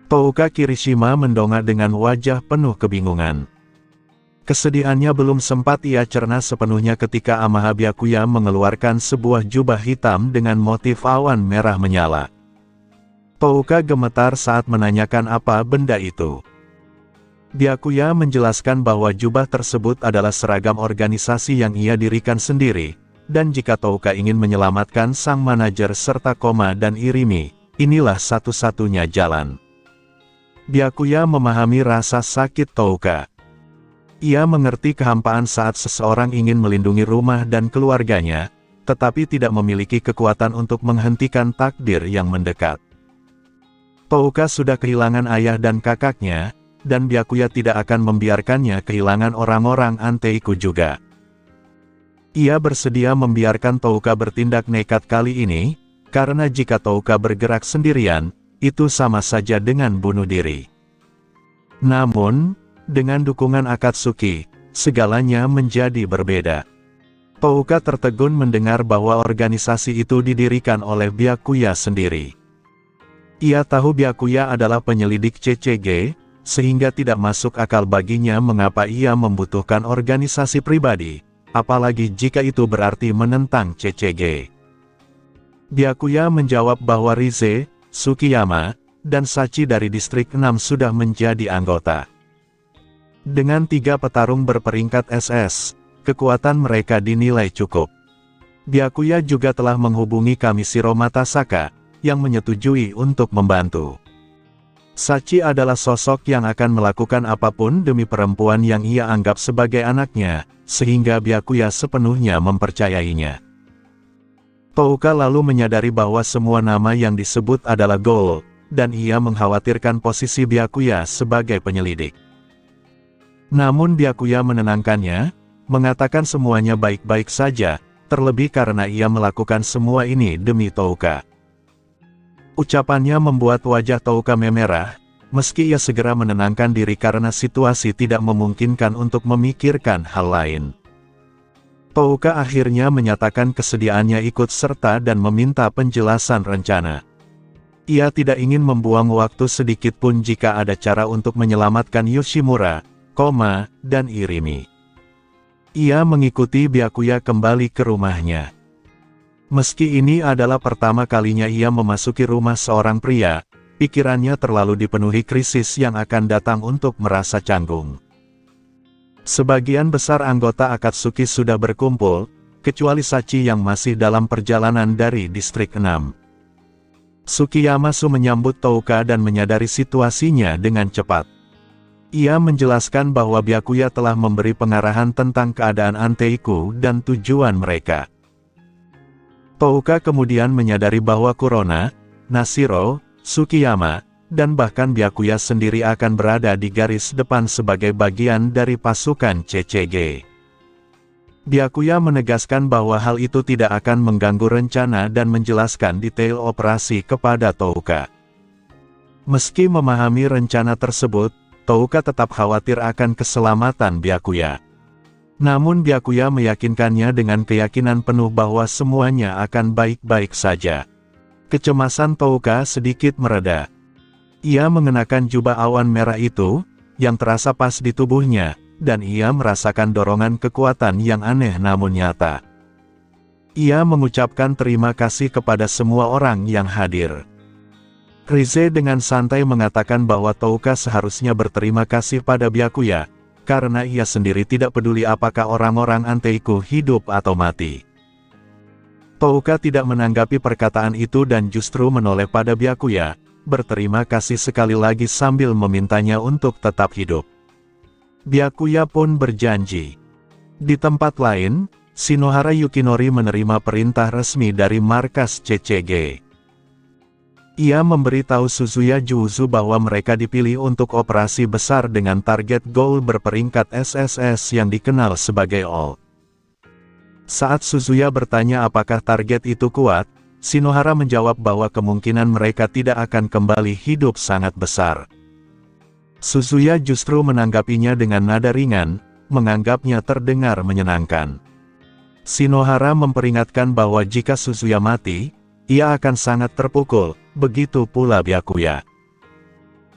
Touka Kirishima mendongak dengan wajah penuh kebingungan. Kesedihannya belum sempat ia cerna sepenuhnya ketika Amaha Byakuya mengeluarkan sebuah jubah hitam dengan motif awan merah menyala. Touka gemetar saat menanyakan apa benda itu. Byakuya menjelaskan bahwa jubah tersebut adalah seragam organisasi yang ia dirikan sendiri, dan jika Touka ingin menyelamatkan sang manajer serta Koma dan Irimi, inilah satu-satunya jalan. Byakuya memahami rasa sakit Touka. Ia mengerti kehampaan saat seseorang ingin melindungi rumah dan keluarganya, tetapi tidak memiliki kekuatan untuk menghentikan takdir yang mendekat. Touka sudah kehilangan ayah dan kakaknya, dan Byakuya tidak akan membiarkannya kehilangan orang-orang Anteiku juga. Ia bersedia membiarkan Touka bertindak nekat kali ini, karena jika Touka bergerak sendirian, itu sama saja dengan bunuh diri. Namun, dengan dukungan Akatsuki, segalanya menjadi berbeda. Touka tertegun mendengar bahwa organisasi itu didirikan oleh Byakuya sendiri. Ia tahu Byakuya adalah penyelidik CCG, sehingga tidak masuk akal baginya mengapa ia membutuhkan organisasi pribadi, apalagi jika itu berarti menentang CCG. Byakuya menjawab bahwa Rize, Tsukiyama, dan Sachi dari Distrik 6 sudah menjadi anggota. Dengan 3 petarung berperingkat SS, kekuatan mereka dinilai cukup. Byakuya juga telah menghubungi Kamishiro Matasaka, yang menyetujui untuk membantu. Sachi adalah sosok yang akan melakukan apapun demi perempuan yang ia anggap sebagai anaknya, sehingga Byakuya sepenuhnya mempercayainya. Touka lalu menyadari bahwa semua nama yang disebut adalah Goal, dan ia mengkhawatirkan posisi Byakuya sebagai penyelidik. Namun Byakuya menenangkannya, mengatakan semuanya baik-baik saja, terlebih karena ia melakukan semua ini demi Touka. Ucapannya membuat wajah Touka memerah, meski ia segera menenangkan diri karena situasi tidak memungkinkan untuk memikirkan hal lain. Touka akhirnya menyatakan kesediaannya ikut serta dan meminta penjelasan rencana. Ia tidak ingin membuang waktu sedikit pun jika ada cara untuk menyelamatkan Yoshimura, Koma, dan Irimi. Ia mengikuti Byakuya kembali ke rumahnya. Meski ini adalah pertama kalinya ia memasuki rumah seorang pria, pikirannya terlalu dipenuhi krisis yang akan datang untuk merasa canggung. Sebagian besar anggota Akatsuki sudah berkumpul, kecuali Sachi yang masih dalam perjalanan dari Distrik 6. Tsukiyamasu menyambut Touka dan menyadari situasinya dengan cepat. Ia menjelaskan bahwa Byakuya telah memberi pengarahan tentang keadaan Anteiku dan tujuan mereka. Touka kemudian menyadari bahwa Kurona, Nashiro, Tsukiyama, dan bahkan Byakuya sendiri akan berada di garis depan sebagai bagian dari pasukan CCG. Byakuya menegaskan bahwa hal itu tidak akan mengganggu rencana dan menjelaskan detail operasi kepada Touka. Meski memahami rencana tersebut, Touka tetap khawatir akan keselamatan Byakuya. Namun Byakuya meyakinkannya dengan keyakinan penuh bahwa semuanya akan baik-baik saja. Kecemasan Touka sedikit mereda. Ia mengenakan jubah awan merah itu, yang terasa pas di tubuhnya, dan ia merasakan dorongan kekuatan yang aneh namun nyata. Ia mengucapkan terima kasih kepada semua orang yang hadir. Rize dengan santai mengatakan bahwa Touka seharusnya berterima kasih pada Byakuya, karena ia sendiri tidak peduli apakah orang-orang Anteiku hidup atau mati. Touka tidak menanggapi perkataan itu dan justru menoleh pada Byakuya, berterima kasih sekali lagi sambil memintanya untuk tetap hidup. Byakuya pun berjanji. Di tempat lain, Shinohara Yukinori menerima perintah resmi dari markas CCG. Ia memberitahu Suzuya Juzu bahwa mereka dipilih untuk operasi besar dengan target Goal berperingkat SSS yang dikenal sebagai All. Saat Suzuya bertanya apakah target itu kuat, Shinohara menjawab bahwa kemungkinan mereka tidak akan kembali hidup sangat besar. Suzuya justru menanggapinya dengan nada ringan, menganggapnya terdengar menyenangkan. Shinohara memperingatkan bahwa jika Suzuya mati, ia akan sangat terpukul, begitu pula Byakuya.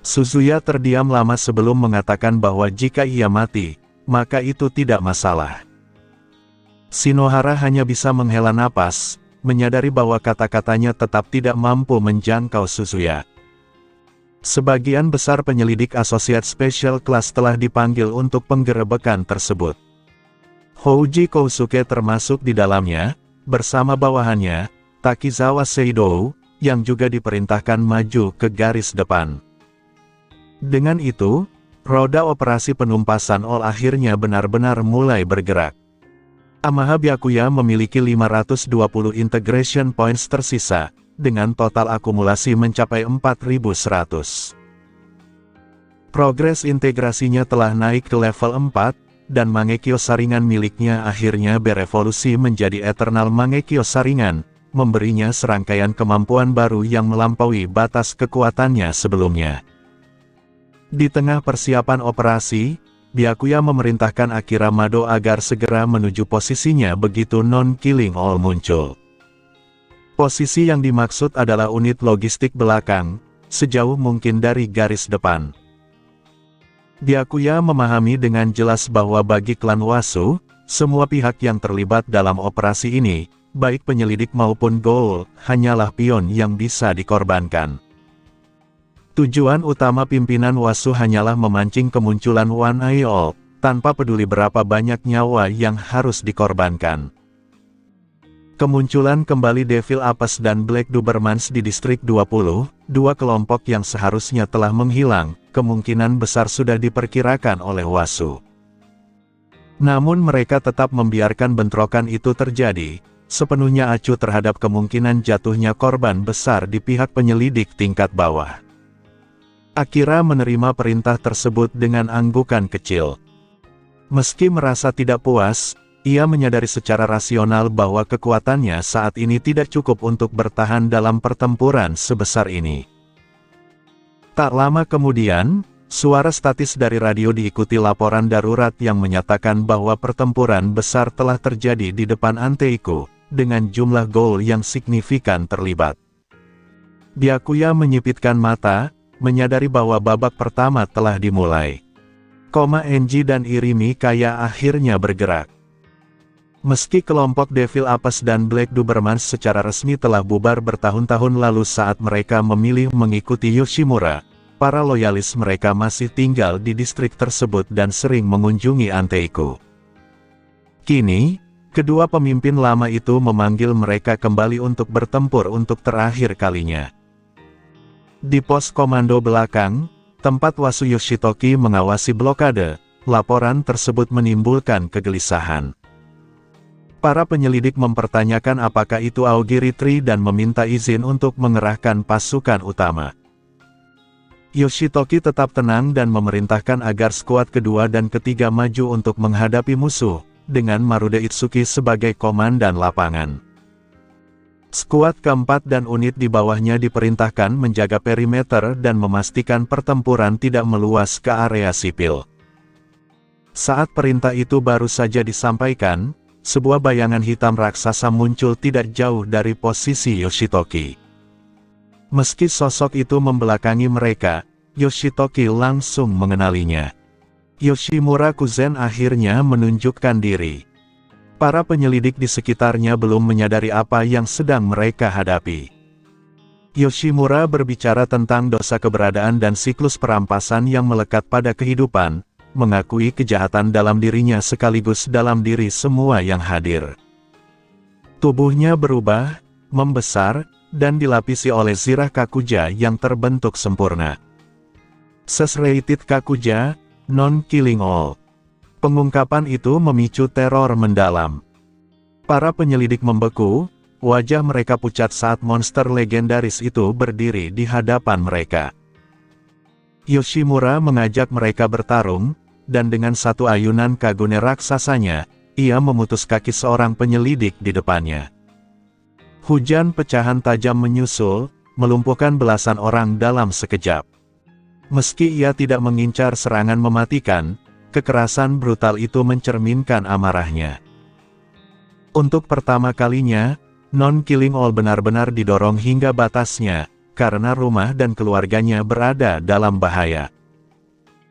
Suzuya terdiam lama sebelum mengatakan bahwa jika ia mati, maka itu tidak masalah. Shinohara hanya bisa menghela napas, menyadari bahwa kata-katanya tetap tidak mampu menjangkau Suzuya. Sebagian besar penyelidik Associate Special Class telah dipanggil untuk penggerebekan tersebut. Houji Kousuke termasuk di dalamnya, bersama bawahannya, Takizawa Seido, yang juga diperintahkan maju ke garis depan. Dengan itu, roda operasi penumpasan OL akhirnya benar-benar mulai bergerak. Yamaha Byakuya memiliki 520 integration points tersisa, dengan total akumulasi mencapai 4.100. Progres integrasinya telah naik ke level 4, dan Mangekyo Sharingan miliknya akhirnya berevolusi menjadi Eternal Mangekyo Sharingan, memberinya serangkaian kemampuan baru yang melampaui batas kekuatannya sebelumnya. Di tengah persiapan operasi, Byakuya memerintahkan Akira Mado agar segera menuju posisinya begitu non-killing all muncul. Posisi yang dimaksud adalah unit logistik belakang, sejauh mungkin dari garis depan. Byakuya memahami dengan jelas bahwa bagi klan Wasu, semua pihak yang terlibat dalam operasi ini, baik penyelidik maupun Ghoul, hanyalah pion yang bisa dikorbankan. Tujuan utama pimpinan Wasu hanyalah memancing kemunculan One Eye All, tanpa peduli berapa banyak nyawa yang harus dikorbankan. Kemunculan kembali Devil Apes dan Black Dobermans di Distrik 20, dua kelompok yang seharusnya telah menghilang, kemungkinan besar sudah diperkirakan oleh Wasu. Namun mereka tetap membiarkan bentrokan itu terjadi, sepenuhnya acuh terhadap kemungkinan jatuhnya korban besar di pihak penyelidik tingkat bawah. Akira menerima perintah tersebut dengan anggukan kecil. Meski merasa tidak puas, ia menyadari secara rasional bahwa kekuatannya saat ini tidak cukup untuk bertahan dalam pertempuran sebesar ini. Tak lama kemudian, suara statis dari radio diikuti laporan darurat yang menyatakan bahwa pertempuran besar telah terjadi di depan Anteiku, dengan jumlah Ghoul yang signifikan terlibat. Byakuya menyipitkan mata, menyadari bahwa babak pertama telah dimulai. Enji dan Irimi Kaya akhirnya bergerak. Meski kelompok Devil Apes dan Black Dobermans secara resmi telah bubar bertahun-tahun lalu saat mereka memilih mengikuti Yoshimura, para loyalis mereka masih tinggal di distrik tersebut dan sering mengunjungi Anteiku. Kini, kedua pemimpin lama itu memanggil mereka kembali untuk bertempur untuk terakhir kalinya. Di pos komando belakang, tempat Wasu Yoshitoki mengawasi blokade, laporan tersebut menimbulkan kegelisahan. Para penyelidik mempertanyakan apakah itu Aogiri dan meminta izin untuk mengerahkan pasukan utama. Yoshitoki tetap tenang dan memerintahkan agar skuad kedua dan ketiga maju untuk menghadapi musuh, dengan Marude Itsuki sebagai komandan lapangan. Skuad keempat dan unit di bawahnya diperintahkan menjaga perimeter dan memastikan pertempuran tidak meluas ke area sipil. Saat perintah itu baru saja disampaikan, sebuah bayangan hitam raksasa muncul tidak jauh dari posisi Yoshitoki. Meski sosok itu membelakangi mereka, Yoshitoki langsung mengenalinya. Yoshimura Kuzen akhirnya menunjukkan diri. Para penyelidik di sekitarnya belum menyadari apa yang sedang mereka hadapi. Yoshimura berbicara tentang dosa keberadaan dan siklus perampasan yang melekat pada kehidupan, mengakui kejahatan dalam dirinya sekaligus dalam diri semua yang hadir. Tubuhnya berubah, membesar, dan dilapisi oleh zirah Kakuja yang terbentuk sempurna. Sesrated Kakuja, non-killing all. Pengungkapan itu memicu teror mendalam. Para penyelidik membeku, wajah mereka pucat saat monster legendaris itu berdiri di hadapan mereka. Yoshimura mengajak mereka bertarung, dan dengan satu ayunan kagune raksasanya, ia memutus kaki seorang penyelidik di depannya. Hujan pecahan tajam menyusul, melumpuhkan belasan orang dalam sekejap. Meski ia tidak mengincar serangan mematikan, kekerasan brutal itu mencerminkan amarahnya. Untuk pertama kalinya, non-killing all benar-benar didorong hingga batasnya, karena rumah dan keluarganya berada dalam bahaya.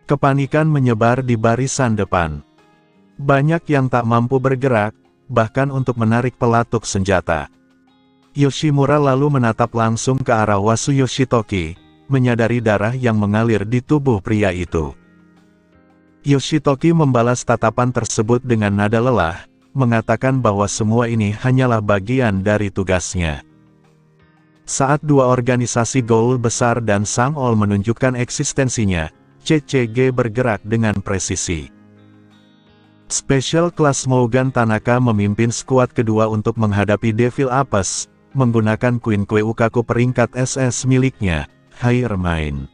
Kepanikan menyebar di barisan depan. Banyak yang tak mampu bergerak, bahkan untuk menarik pelatuk senjata. Yoshimura lalu menatap langsung ke arah Wasu Yoshitoki, menyadari darah yang mengalir di tubuh pria itu. Yoshitoki membalas tatapan tersebut dengan nada lelah, mengatakan bahwa semua ini hanyalah bagian dari tugasnya. Saat dua organisasi Ghoul besar dan Sang-ol menunjukkan eksistensinya, CCG bergerak dengan presisi. Special Class Mugen Tanaka memimpin skuad kedua untuk menghadapi Devil Apes, menggunakan Queen Ukaku peringkat SS miliknya, Higher Mind.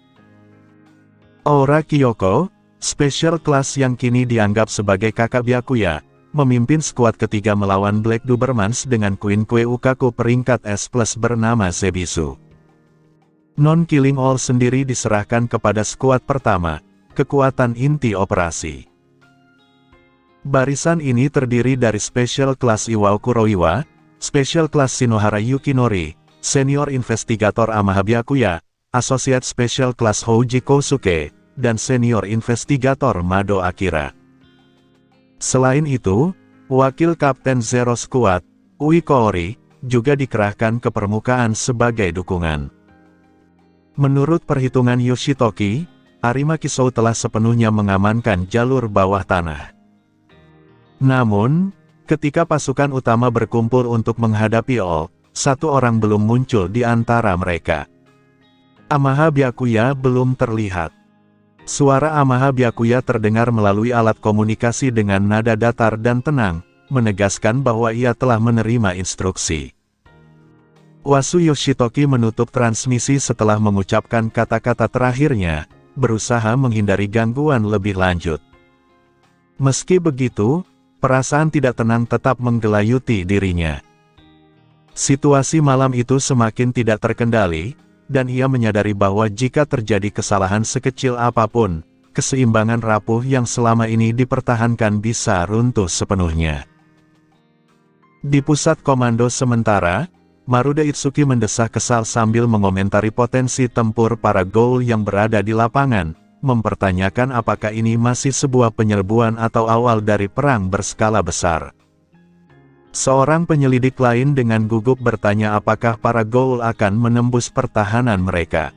Aura Kyoko, Special Class yang kini dianggap sebagai kakak Byakuya, memimpin skuad ketiga melawan Black Dobermans dengan Queen Ukaku peringkat S+ bernama Zebisu. Non-Killing All sendiri diserahkan kepada skuad pertama, kekuatan inti operasi. Barisan ini terdiri dari Special Class Iwao Kuroiwa, Special Class Shinohara Yukinori, Senior Investigator Amaha Byakuya, Associate Special Class Houji Kousuke, dan Senior Investigator Mado Akira. Selain itu, Wakil Kapten Zero Squad, Ui Koori, juga dikerahkan ke permukaan sebagai dukungan. Menurut perhitungan Yoshitoki, Arima Kisou telah sepenuhnya mengamankan jalur bawah tanah. Namun, ketika pasukan utama berkumpul untuk menghadapi All, satu orang belum muncul di antara mereka. Amaha Byakuya belum terlihat. Suara Amaha Byakuya terdengar melalui alat komunikasi dengan nada datar dan tenang, menegaskan bahwa ia telah menerima instruksi. Wasu Yoshitoki menutup transmisi setelah mengucapkan kata-kata terakhirnya, berusaha menghindari gangguan lebih lanjut. Meski begitu, perasaan tidak tenang tetap menggelayuti dirinya. Situasi malam itu semakin tidak terkendali, dan ia menyadari bahwa jika terjadi kesalahan sekecil apapun, keseimbangan rapuh yang selama ini dipertahankan bisa runtuh sepenuhnya. Di pusat komando sementara, Maruda Itsuki mendesah kesal sambil mengomentari potensi tempur para Ghoul yang berada di lapangan, mempertanyakan apakah ini masih sebuah penyerbuan atau awal dari perang berskala besar. Seorang penyelidik lain dengan gugup bertanya apakah para Ghoul akan menembus pertahanan mereka.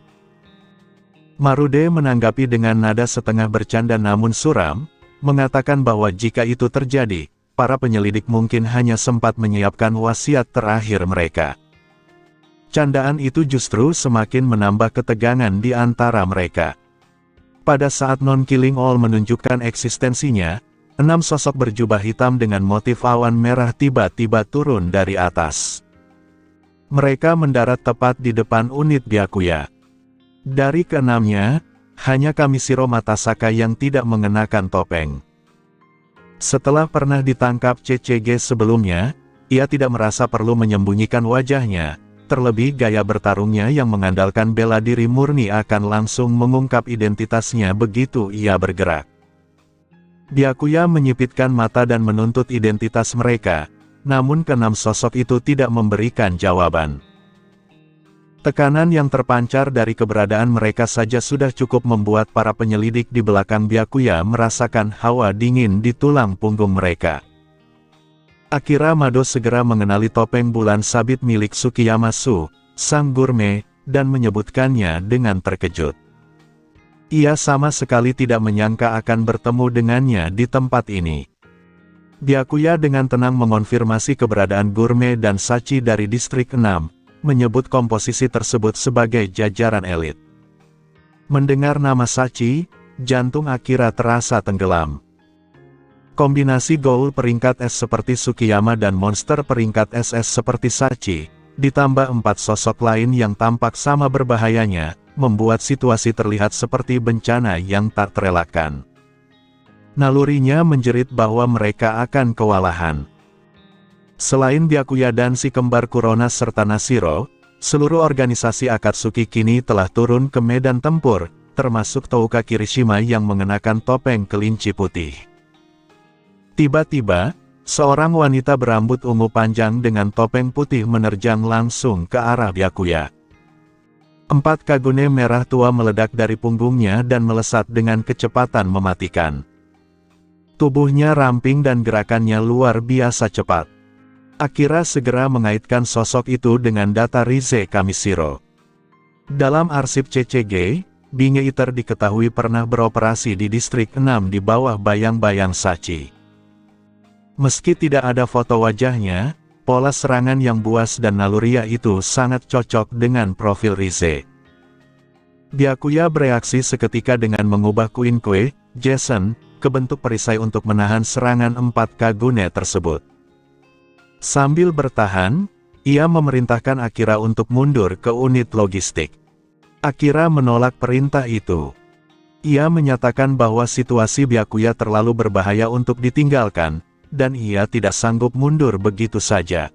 Marude menanggapi dengan nada setengah bercanda namun suram, mengatakan bahwa jika itu terjadi, para penyelidik mungkin hanya sempat menyiapkan wasiat terakhir mereka. Candaan itu justru semakin menambah ketegangan di antara mereka. Pada saat Non-Killing All menunjukkan eksistensinya, 6 sosok berjubah hitam dengan motif awan merah tiba-tiba turun dari atas. Mereka mendarat tepat di depan unit Byakuya. Dari keenamnya, hanya Kamishiro Matasaka yang tidak mengenakan topeng. Setelah pernah ditangkap CCG sebelumnya, ia tidak merasa perlu menyembunyikan wajahnya, terlebih gaya bertarungnya yang mengandalkan bela diri murni akan langsung mengungkap identitasnya begitu ia bergerak. Byakuya menyipitkan mata dan menuntut identitas mereka, namun keenam sosok itu tidak memberikan jawaban. Tekanan yang terpancar dari keberadaan mereka saja sudah cukup membuat para penyelidik di belakang Byakuya merasakan hawa dingin di tulang punggung mereka. Akira Mado segera mengenali topeng bulan sabit milik Tsukiyama-su, sang gurme, dan menyebutkannya dengan terkejut. Ia sama sekali tidak menyangka akan bertemu dengannya di tempat ini. Byakuya dengan tenang mengonfirmasi keberadaan gurme dan sachi dari distrik 6, menyebut komposisi tersebut sebagai jajaran elit. Mendengar nama sachi, jantung Akira terasa tenggelam. Kombinasi Ghoul peringkat S seperti Tsukiyama dan monster peringkat SS seperti sachi, ditambah 4 sosok lain yang tampak sama berbahayanya, membuat situasi terlihat seperti bencana yang tak terelakkan. Nalurinya menjerit bahwa mereka akan kewalahan. Selain Byakuya dan si kembar Kuronas serta Nashiro, seluruh organisasi Akatsuki kini telah turun ke medan tempur, termasuk Touka Kirishima yang mengenakan topeng kelinci putih. Tiba-tiba, seorang wanita berambut ungu panjang dengan topeng putih menerjang langsung ke arah Byakuya. 4 Kagune merah tua meledak dari punggungnya dan melesat dengan kecepatan mematikan. Tubuhnya ramping dan gerakannya luar biasa cepat. Akira segera mengaitkan sosok itu dengan data Rize Kamishiro. Dalam arsip CCG, Binge Eater diketahui pernah beroperasi di distrik 6 di bawah bayang-bayang Sachi. Meski tidak ada foto wajahnya, pola serangan yang buas dan naluriah itu sangat cocok dengan profil Rize. Byakuya bereaksi seketika dengan mengubah Quinque, Jason, ke bentuk perisai untuk menahan serangan 4 Kagune tersebut. Sambil bertahan, ia memerintahkan Akira untuk mundur ke unit logistik. Akira menolak perintah itu. Ia menyatakan bahwa situasi Byakuya terlalu berbahaya untuk ditinggalkan, dan ia tidak sanggup mundur begitu saja.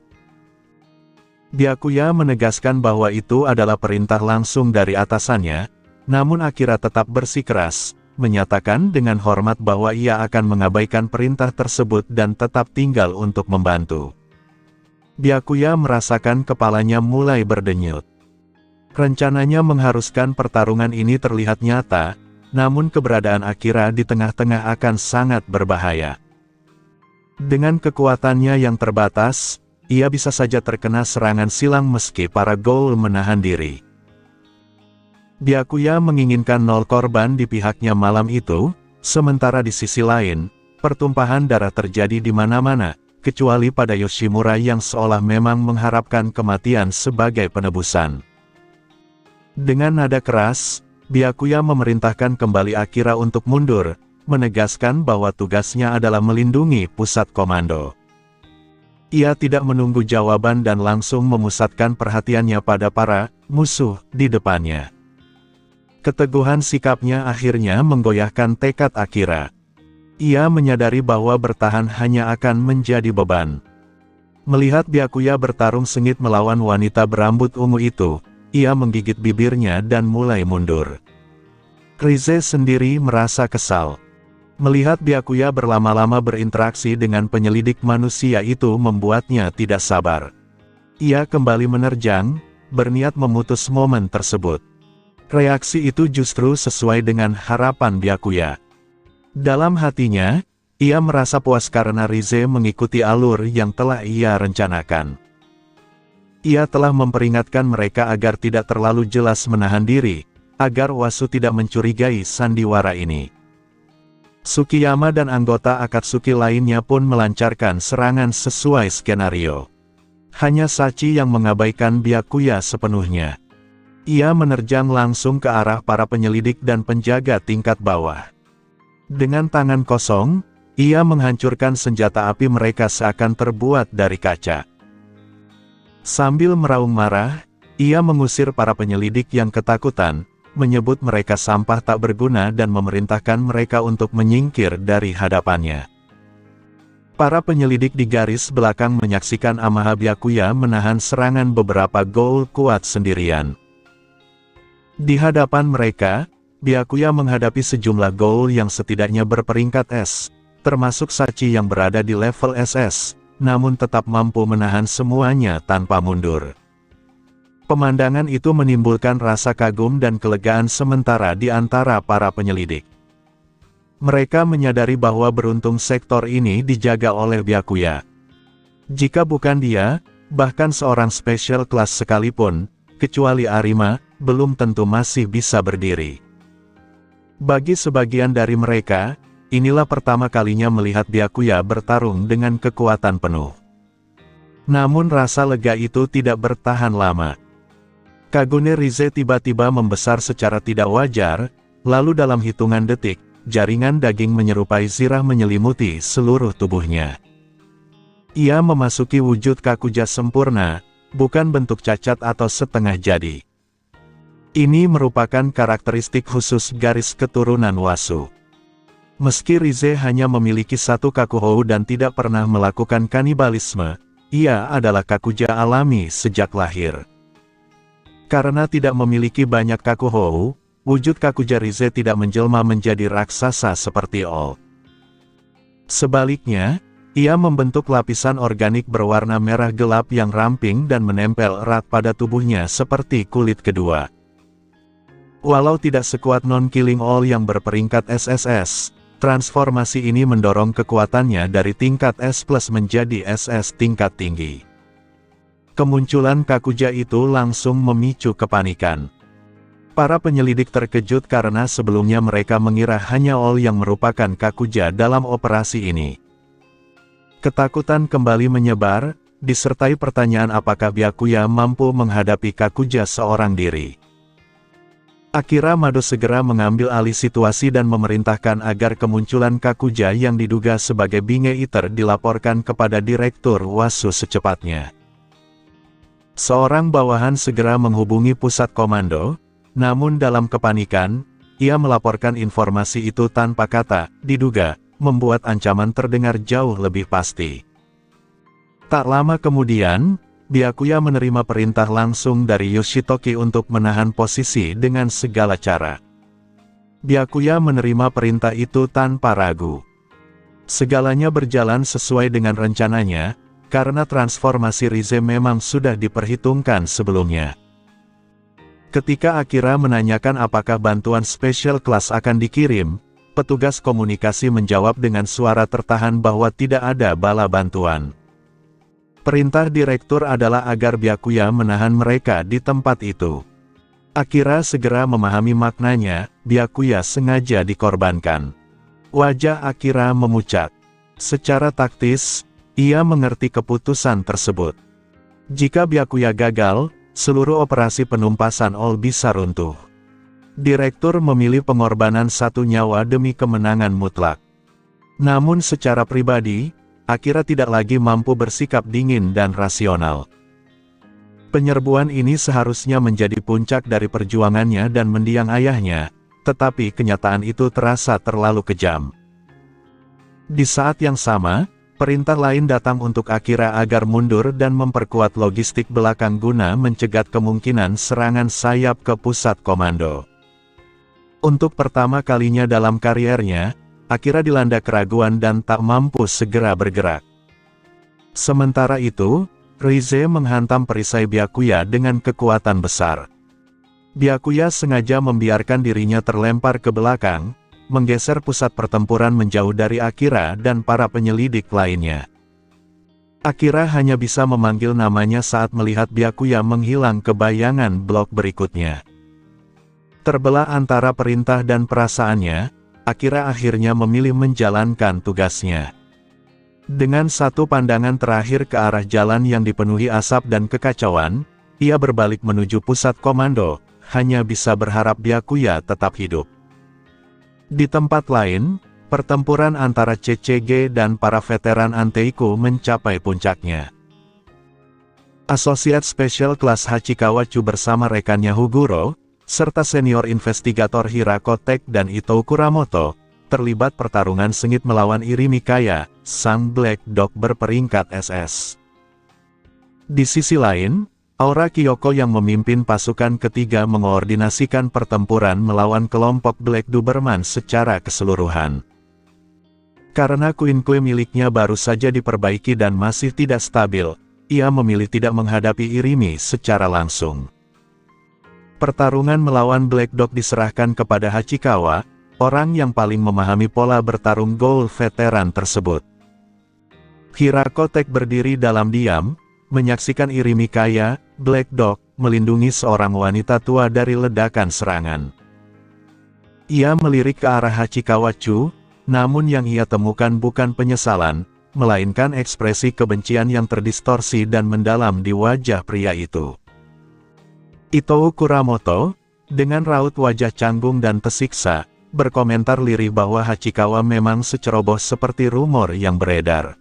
Byakuya menegaskan bahwa itu adalah perintah langsung dari atasannya, namun Akira tetap bersikeras, menyatakan dengan hormat bahwa ia akan mengabaikan perintah tersebut dan tetap tinggal untuk membantu. Byakuya merasakan kepalanya mulai berdenyut. Rencananya mengharuskan pertarungan ini terlihat nyata, namun keberadaan Akira di tengah-tengah akan sangat berbahaya. Dengan kekuatannya yang terbatas, ia bisa saja terkena serangan silang meski para Ghoul menahan diri. Byakuya menginginkan 0 korban di pihaknya malam itu, sementara di sisi lain, pertumpahan darah terjadi di mana-mana, kecuali pada Yoshimura yang seolah memang mengharapkan kematian sebagai penebusan. Dengan nada keras, Byakuya memerintahkan kembali Akira untuk mundur, menegaskan bahwa tugasnya adalah melindungi pusat komando. Ia tidak menunggu jawaban dan langsung memusatkan perhatiannya pada para musuh di depannya. Keteguhan sikapnya akhirnya menggoyahkan tekad Akira. Ia menyadari bahwa bertahan hanya akan menjadi beban. Melihat Byakuya bertarung sengit melawan wanita berambut ungu itu, ia menggigit bibirnya dan mulai mundur. Rize sendiri merasa kesal. Melihat Byakuya berlama-lama berinteraksi dengan penyelidik manusia itu membuatnya tidak sabar. Ia kembali menerjang, berniat memutus momen tersebut. Reaksi itu justru sesuai dengan harapan Byakuya. Dalam hatinya, ia merasa puas karena Rize mengikuti alur yang telah ia rencanakan. Ia telah memperingatkan mereka agar tidak terlalu jelas menahan diri, agar Wasu tidak mencurigai sandiwara ini. Tsukiyama dan anggota Akatsuki lainnya pun melancarkan serangan sesuai skenario. Hanya Sachi yang mengabaikan Byakuya sepenuhnya. Ia menerjang langsung ke arah para penyelidik dan penjaga tingkat bawah. Dengan tangan kosong, ia menghancurkan senjata api mereka seakan terbuat dari kaca. Sambil meraung marah, ia mengusir para penyelidik yang ketakutan, menyebut mereka sampah tak berguna dan memerintahkan mereka untuk menyingkir dari hadapannya. Para penyelidik di garis belakang menyaksikan Amaha Byakuya menahan serangan beberapa Ghoul kuat sendirian. Di hadapan mereka, Byakuya menghadapi sejumlah Ghoul yang setidaknya berperingkat S, termasuk Sachi yang berada di level SS, namun tetap mampu menahan semuanya tanpa mundur. Pemandangan itu menimbulkan rasa kagum dan kelegaan sementara di antara para penyelidik. Mereka menyadari bahwa beruntung sektor ini dijaga oleh Byakuya. Jika bukan dia, bahkan seorang special class sekalipun, kecuali Arima, belum tentu masih bisa berdiri. Bagi sebagian dari mereka, inilah pertama kalinya melihat Byakuya bertarung dengan kekuatan penuh. Namun rasa lega itu tidak bertahan lama. Kagune Rize tiba-tiba membesar secara tidak wajar, lalu dalam hitungan detik, jaringan daging menyerupai zirah menyelimuti seluruh tubuhnya. Ia memasuki wujud Kakuja sempurna, bukan bentuk cacat atau setengah jadi. Ini merupakan karakteristik khusus garis keturunan Wasu. Meski Rize hanya memiliki satu Kakuhou dan tidak pernah melakukan kanibalisme, ia adalah Kakuja alami sejak lahir. Karena tidak memiliki banyak Kakuhou, wujud Kakuja Rize tidak menjelma menjadi raksasa seperti All. Sebaliknya, ia membentuk lapisan organik berwarna merah gelap yang ramping dan menempel erat pada tubuhnya seperti kulit kedua. Walau tidak sekuat Non-Killing All yang berperingkat SSS, transformasi ini mendorong kekuatannya dari tingkat S+ menjadi SS tingkat tinggi. Kemunculan Kakuja itu langsung memicu kepanikan. Para penyelidik terkejut karena sebelumnya mereka mengira hanya All yang merupakan Kakuja dalam operasi ini. Ketakutan kembali menyebar, disertai pertanyaan apakah Byakuya mampu menghadapi Kakuja seorang diri. Akira Mado segera mengambil alih situasi dan memerintahkan agar kemunculan Kakuja yang diduga sebagai Binge Eater dilaporkan kepada Direktur Wasu secepatnya. Seorang bawahan segera menghubungi pusat komando, namun dalam kepanikan, ia melaporkan informasi itu tanpa kata, diduga, membuat ancaman terdengar jauh lebih pasti. Tak lama kemudian, Byakuya menerima perintah langsung dari Yoshitoki untuk menahan posisi dengan segala cara. Byakuya menerima perintah itu tanpa ragu. Segalanya berjalan sesuai dengan rencananya, karena transformasi Rize memang sudah diperhitungkan sebelumnya. Ketika Akira menanyakan apakah bantuan Special Class akan dikirim, petugas komunikasi menjawab dengan suara tertahan bahwa tidak ada bala bantuan. Perintah direktur adalah agar Byakuya menahan mereka di tempat itu. Akira segera memahami maknanya, Byakuya sengaja dikorbankan. Wajah Akira memucat. Secara taktis, ia mengerti keputusan tersebut. Jika Byakuya gagal, seluruh operasi penumpasan All bisa runtuh. Direktur memilih pengorbanan satu nyawa demi kemenangan mutlak. Namun secara pribadi, Akira tidak lagi mampu bersikap dingin dan rasional. Penyerbuan ini seharusnya menjadi puncak dari perjuangannya dan mendiang ayahnya, tetapi kenyataan itu terasa terlalu kejam. Di saat yang sama, perintah lain datang untuk Akira agar mundur dan memperkuat logistik belakang guna mencegat kemungkinan serangan sayap ke pusat komando. Untuk pertama kalinya dalam kariernya, Akira dilanda keraguan dan tak mampu segera bergerak. Sementara itu, Rize menghantam perisai Byakuya dengan kekuatan besar. Byakuya sengaja membiarkan dirinya terlempar ke belakang, menggeser pusat pertempuran menjauh dari Akira dan para penyelidik lainnya. Akira hanya bisa memanggil namanya saat melihat Byakuya menghilang ke bayangan blok berikutnya. Terbelah antara perintah dan perasaannya, Akira akhirnya memilih menjalankan tugasnya. Dengan satu pandangan terakhir ke arah jalan yang dipenuhi asap dan kekacauan, ia berbalik menuju pusat komando, hanya bisa berharap Byakuya tetap hidup. Di tempat lain, pertempuran antara CCG dan para veteran Anteiku mencapai puncaknya. Asosiat Special Class Hachikawa Chu bersama rekannya Huguro, serta senior investigator Hirakotek dan Ito Kuramoto, terlibat pertarungan sengit melawan Iri Mikaya, sang Black Dog berperingkat SS. Di sisi lain, Aura Kyoko yang memimpin pasukan ketiga mengoordinasikan pertempuran melawan kelompok Black Doberman secara keseluruhan. Karena Queen-Kue miliknya baru saja diperbaiki dan masih tidak stabil, ia memilih tidak menghadapi Irimi secara langsung. Pertarungan melawan Black Dog diserahkan kepada Hachikawa, orang yang paling memahami pola bertarung Ghoul veteran tersebut. Hirakotek berdiri dalam diam, menyaksikan Iri Mikaya, Black Dog, melindungi seorang wanita tua dari ledakan serangan. Ia melirik ke arah Hachikawa Chu, namun yang ia temukan bukan penyesalan, melainkan ekspresi kebencian yang terdistorsi dan mendalam di wajah pria itu. Ito Kuramoto, dengan raut wajah canggung dan tersiksa, berkomentar lirih bahwa Hachikawa memang seceroboh seperti rumor yang beredar.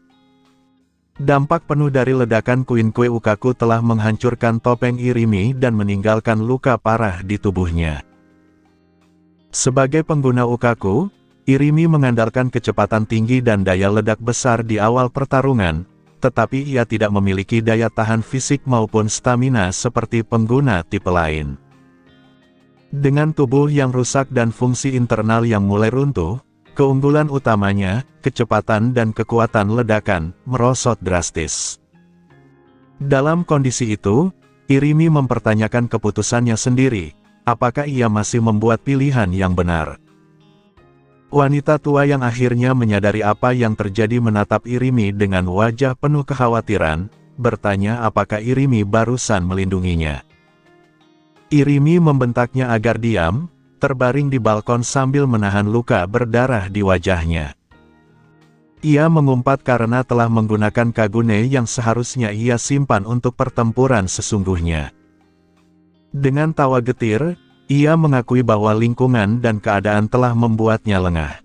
Dampak penuh dari ledakan Queen-Kue Ukaku telah menghancurkan topeng Irimi dan meninggalkan luka parah di tubuhnya. Sebagai pengguna Ukaku, Irimi mengandalkan kecepatan tinggi dan daya ledak besar di awal pertarungan, tetapi ia tidak memiliki daya tahan fisik maupun stamina seperti pengguna tipe lain. Dengan tubuh yang rusak dan fungsi internal yang mulai runtuh, keunggulan utamanya, kecepatan dan kekuatan ledakan, merosot drastis. Dalam kondisi itu, Irimi mempertanyakan keputusannya sendiri, apakah ia masih membuat pilihan yang benar? Wanita tua yang akhirnya menyadari apa yang terjadi menatap Irimi dengan wajah penuh kekhawatiran, bertanya apakah Irimi barusan melindunginya. Irimi membentaknya agar diam, terbaring di balkon sambil menahan luka berdarah di wajahnya. Ia mengumpat karena telah menggunakan kagune yang seharusnya ia simpan untuk pertempuran sesungguhnya. Dengan tawa getir, ia mengakui bahwa lingkungan dan keadaan telah membuatnya lengah.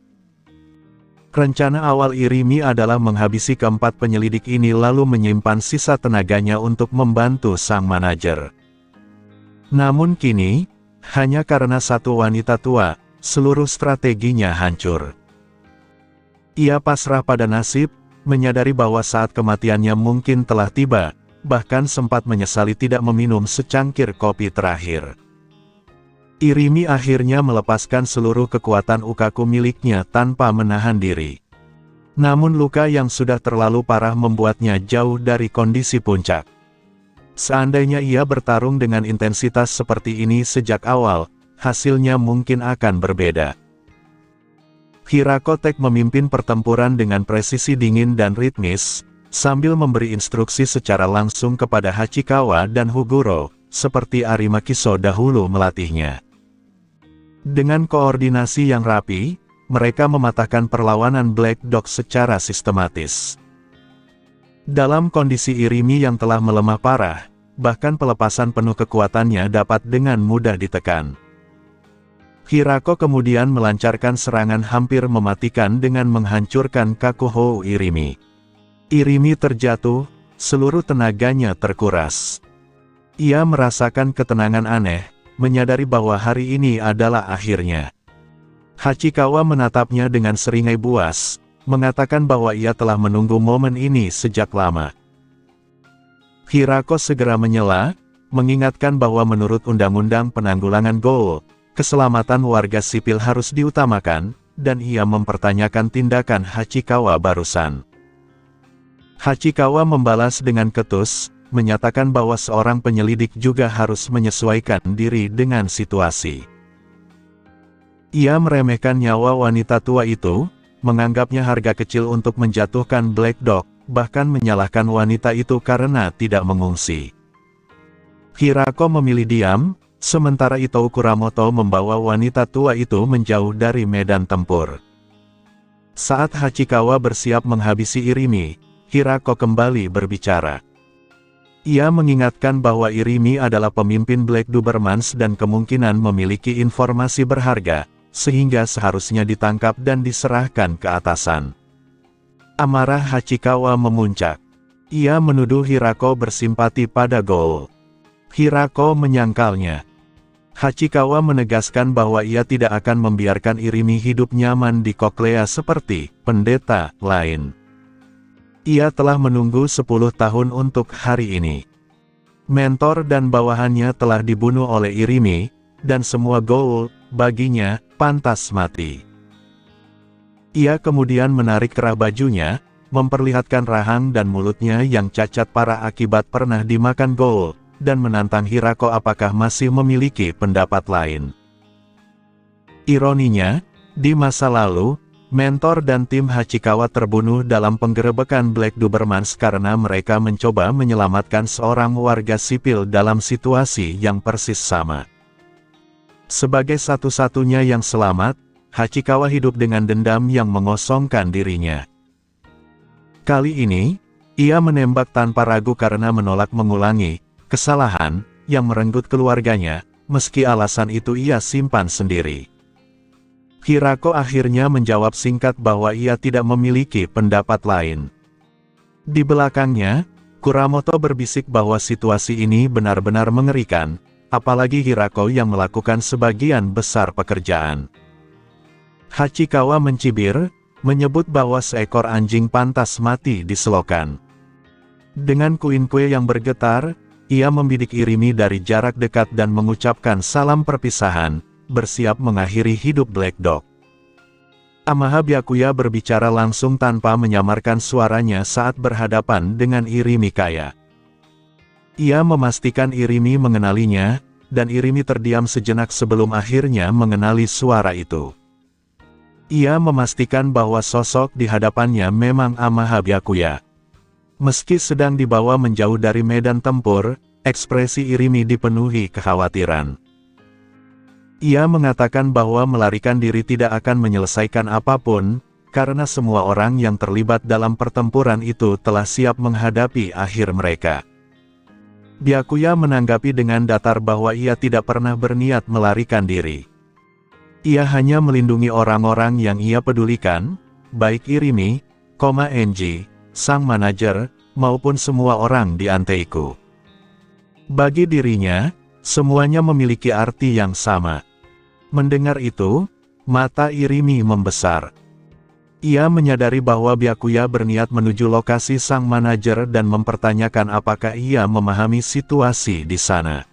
Rencana awal Irimi adalah menghabisi keempat penyelidik ini lalu menyimpan sisa tenaganya untuk membantu sang manajer. Namun kini, hanya karena satu wanita tua, seluruh strateginya hancur. Ia pasrah pada nasib, menyadari bahwa saat kematiannya mungkin telah tiba, bahkan sempat menyesali tidak meminum secangkir kopi terakhir. Irimi akhirnya melepaskan seluruh kekuatan ukaku miliknya tanpa menahan diri. Namun luka yang sudah terlalu parah membuatnya jauh dari kondisi puncak. Seandainya ia bertarung dengan intensitas seperti ini sejak awal, hasilnya mungkin akan berbeda. Hirako Tek memimpin pertempuran dengan presisi dingin dan ritmis, sambil memberi instruksi secara langsung kepada Hachikawa dan Huguro, seperti Arima Kiso dahulu melatihnya. Dengan koordinasi yang rapi, mereka mematahkan perlawanan Black Dog secara sistematis. Dalam kondisi Irimi yang telah melemah parah, bahkan pelepasan penuh kekuatannya dapat dengan mudah ditekan. Hirako kemudian melancarkan serangan hampir mematikan dengan menghancurkan Kakuhou Irimi. Irimi terjatuh, seluruh tenaganya terkuras. Ia merasakan ketenangan aneh, menyadari bahwa hari ini adalah akhirnya. Hachikawa menatapnya dengan seringai buas, mengatakan bahwa ia telah menunggu momen ini sejak lama. Hirako segera menyela, mengingatkan bahwa menurut Undang-Undang Penanggulangan Goal, keselamatan warga sipil harus diutamakan, dan ia mempertanyakan tindakan Hachikawa barusan. Hachikawa membalas dengan ketus, menyatakan bahwa seorang penyelidik juga harus menyesuaikan diri dengan situasi. Ia meremehkan nyawa wanita tua itu, menganggapnya harga kecil untuk menjatuhkan Black Dog, bahkan menyalahkan wanita itu karena tidak mengungsi. Hirako memilih diam, sementara Itou Kuramoto membawa wanita tua itu menjauh dari medan tempur. Saat Hachikawa bersiap menghabisi Irimi, Hirako kembali berbicara. Ia mengingatkan bahwa Irimi adalah pemimpin Black Dobermans dan kemungkinan memiliki informasi berharga, sehingga seharusnya ditangkap dan diserahkan ke atasan. Amarah Hachikawa memuncak. Ia menuduh Hirako bersimpati pada Goal. Hirako menyangkalnya. Hachikawa menegaskan bahwa ia tidak akan membiarkan Irimi hidup nyaman di Koklea seperti pendeta lain. Ia telah menunggu 10 tahun untuk hari ini. Mentor dan bawahannya telah dibunuh oleh Irimi, dan semua Goal, baginya, pantas mati. Ia kemudian menarik kerah bajunya, memperlihatkan rahang dan mulutnya yang cacat parah akibat pernah dimakan Goal, dan menantang Hirako apakah masih memiliki pendapat lain. Ironinya, di masa lalu, mentor dan tim Hachikawa terbunuh dalam penggerebekan Black Dobermans karena mereka mencoba menyelamatkan seorang warga sipil dalam situasi yang persis sama. Sebagai satu-satunya yang selamat, Hachikawa hidup dengan dendam yang mengosongkan dirinya. Kali ini, ia menembak tanpa ragu karena menolak mengulangi kesalahan yang merenggut keluarganya, meski alasan itu ia simpan sendiri. Hirako akhirnya menjawab singkat bahwa ia tidak memiliki pendapat lain. Di belakangnya, Kuramoto berbisik bahwa situasi ini benar-benar mengerikan, apalagi Hirako yang melakukan sebagian besar pekerjaan. Hachikawa mencibir, menyebut bahwa seekor anjing pantas mati di selokan. Dengan kuin-kue yang bergetar, ia membidik Irimi dari jarak dekat dan mengucapkan salam perpisahan, bersiap mengakhiri hidup Black Dog. Amaha Byakuya berbicara langsung tanpa menyamarkan suaranya saat berhadapan dengan Irimi Kaya. Ia memastikan Irimi mengenalinya, dan Irimi terdiam sejenak sebelum akhirnya mengenali suara itu. Ia memastikan bahwa sosok di hadapannya memang Amaha Byakuya. Meski sedang dibawa menjauh dari medan tempur, ekspresi Irimi dipenuhi kekhawatiran. Ia mengatakan bahwa melarikan diri tidak akan menyelesaikan apapun, karena semua orang yang terlibat dalam pertempuran itu telah siap menghadapi akhir mereka. Byakuya menanggapi dengan datar bahwa ia tidak pernah berniat melarikan diri. Ia hanya melindungi orang-orang yang ia pedulikan, baik Irimi, Enji, sang manajer, maupun semua orang di Anteiku. Bagi dirinya, semuanya memiliki arti yang sama. Mendengar itu, mata Irimi membesar. Ia menyadari bahwa Byakuya berniat menuju lokasi sang manajer dan mempertanyakan apakah ia memahami situasi di sana.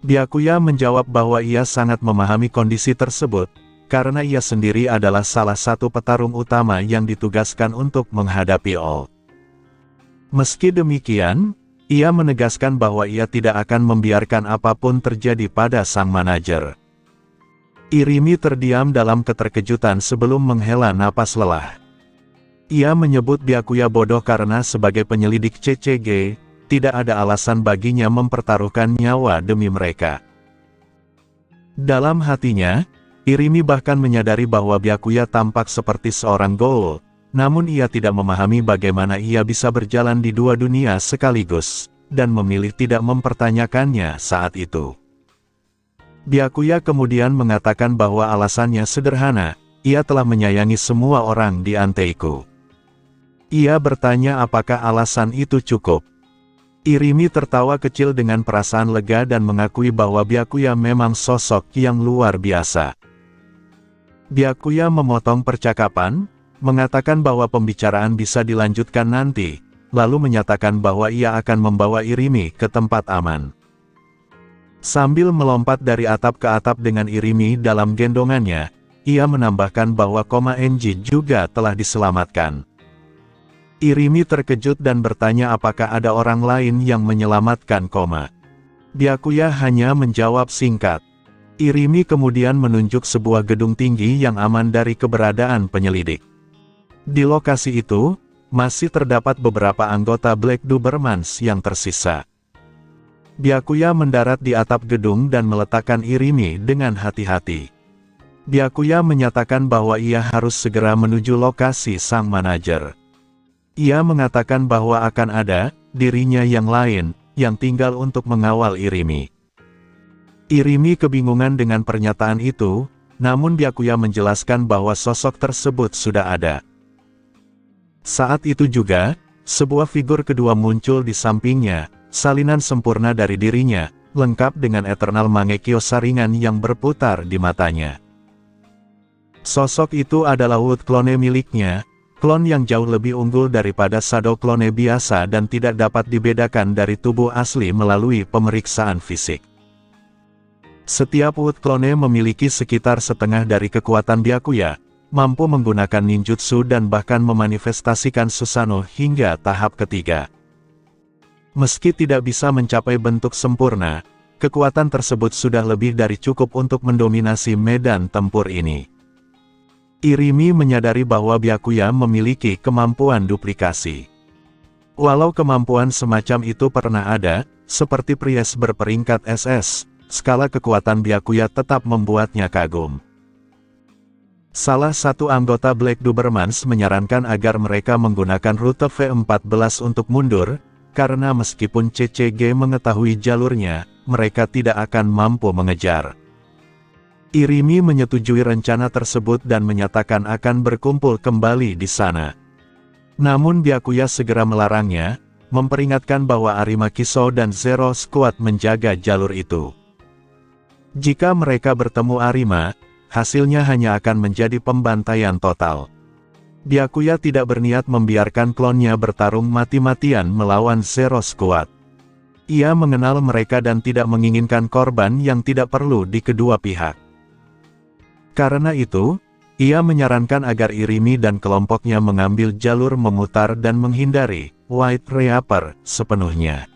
Byakuya menjawab bahwa ia sangat memahami kondisi tersebut, karena ia sendiri adalah salah satu petarung utama yang ditugaskan untuk menghadapi All. Meski demikian, ia menegaskan bahwa ia tidak akan membiarkan apapun terjadi pada sang manajer. Irimi terdiam dalam keterkejutan sebelum menghela napas lelah. Ia menyebut Byakuya bodoh karena sebagai penyelidik CCG, tidak ada alasan baginya mempertaruhkan nyawa demi mereka. Dalam hatinya, Irimi bahkan menyadari bahwa Byakuya tampak seperti seorang ghoul, namun ia tidak memahami bagaimana ia bisa berjalan di dua dunia sekaligus, dan memilih tidak mempertanyakannya saat itu. Byakuya kemudian mengatakan bahwa alasannya sederhana, ia telah menyayangi semua orang di Anteiku. Ia bertanya apakah alasan itu cukup. Irimi tertawa kecil dengan perasaan lega dan mengakui bahwa Byakuya memang sosok yang luar biasa. Byakuya memotong percakapan, mengatakan bahwa pembicaraan bisa dilanjutkan nanti, lalu menyatakan bahwa ia akan membawa Irimi ke tempat aman. Sambil melompat dari atap ke atap dengan Irimi dalam gendongannya, ia menambahkan bahwa Enji juga telah diselamatkan. Irimi terkejut dan bertanya apakah ada orang lain yang menyelamatkan Byakuya hanya menjawab singkat. Irimi kemudian menunjuk sebuah gedung tinggi yang aman dari keberadaan penyelidik. Di lokasi itu, masih terdapat beberapa anggota Black Dobermans yang tersisa. Byakuya mendarat di atap gedung dan meletakkan Irimi dengan hati-hati. Byakuya menyatakan bahwa ia harus segera menuju lokasi sang manajer. Ia mengatakan bahwa akan ada dirinya yang lain, yang tinggal untuk mengawal Irimi. Irimi kebingungan dengan pernyataan itu, namun Byakuya menjelaskan bahwa sosok tersebut sudah ada. Saat itu juga, sebuah figur kedua muncul di sampingnya, salinan sempurna dari dirinya, lengkap dengan Eternal Mangekyo saringan yang berputar di matanya. Sosok itu adalah Wood Clone miliknya, klon yang jauh lebih unggul daripada Shadow Clone biasa dan tidak dapat dibedakan dari tubuh asli melalui pemeriksaan fisik. Setiap Wood Clone memiliki sekitar setengah dari kekuatan Byakuya, mampu menggunakan ninjutsu dan bahkan memanifestasikan Susanoo hingga tahap ketiga. Meski tidak bisa mencapai bentuk sempurna, kekuatan tersebut sudah lebih dari cukup untuk mendominasi medan tempur ini. Irimi menyadari bahwa Byakuya memiliki kemampuan duplikasi. Walau kemampuan semacam itu pernah ada, seperti Priest berperingkat SS, skala kekuatan Byakuya tetap membuatnya kagum. Salah satu anggota Black Dobermans menyarankan agar mereka menggunakan rute V14 untuk mundur, karena meskipun CCG mengetahui jalurnya, mereka tidak akan mampu mengejar. Irimi menyetujui rencana tersebut dan menyatakan akan berkumpul kembali di sana. Namun Byakuya segera melarangnya, memperingatkan bahwa Arima Kiso dan Zero Squad menjaga jalur itu. Jika mereka bertemu Arima, hasilnya hanya akan menjadi pembantaian total. Byakuya tidak berniat membiarkan klonnya bertarung mati-matian melawan Zero Squad. Ia mengenal mereka dan tidak menginginkan korban yang tidak perlu di kedua pihak. Karena itu, ia menyarankan agar Irimi dan kelompoknya mengambil jalur memutar dan menghindari White Reaper sepenuhnya.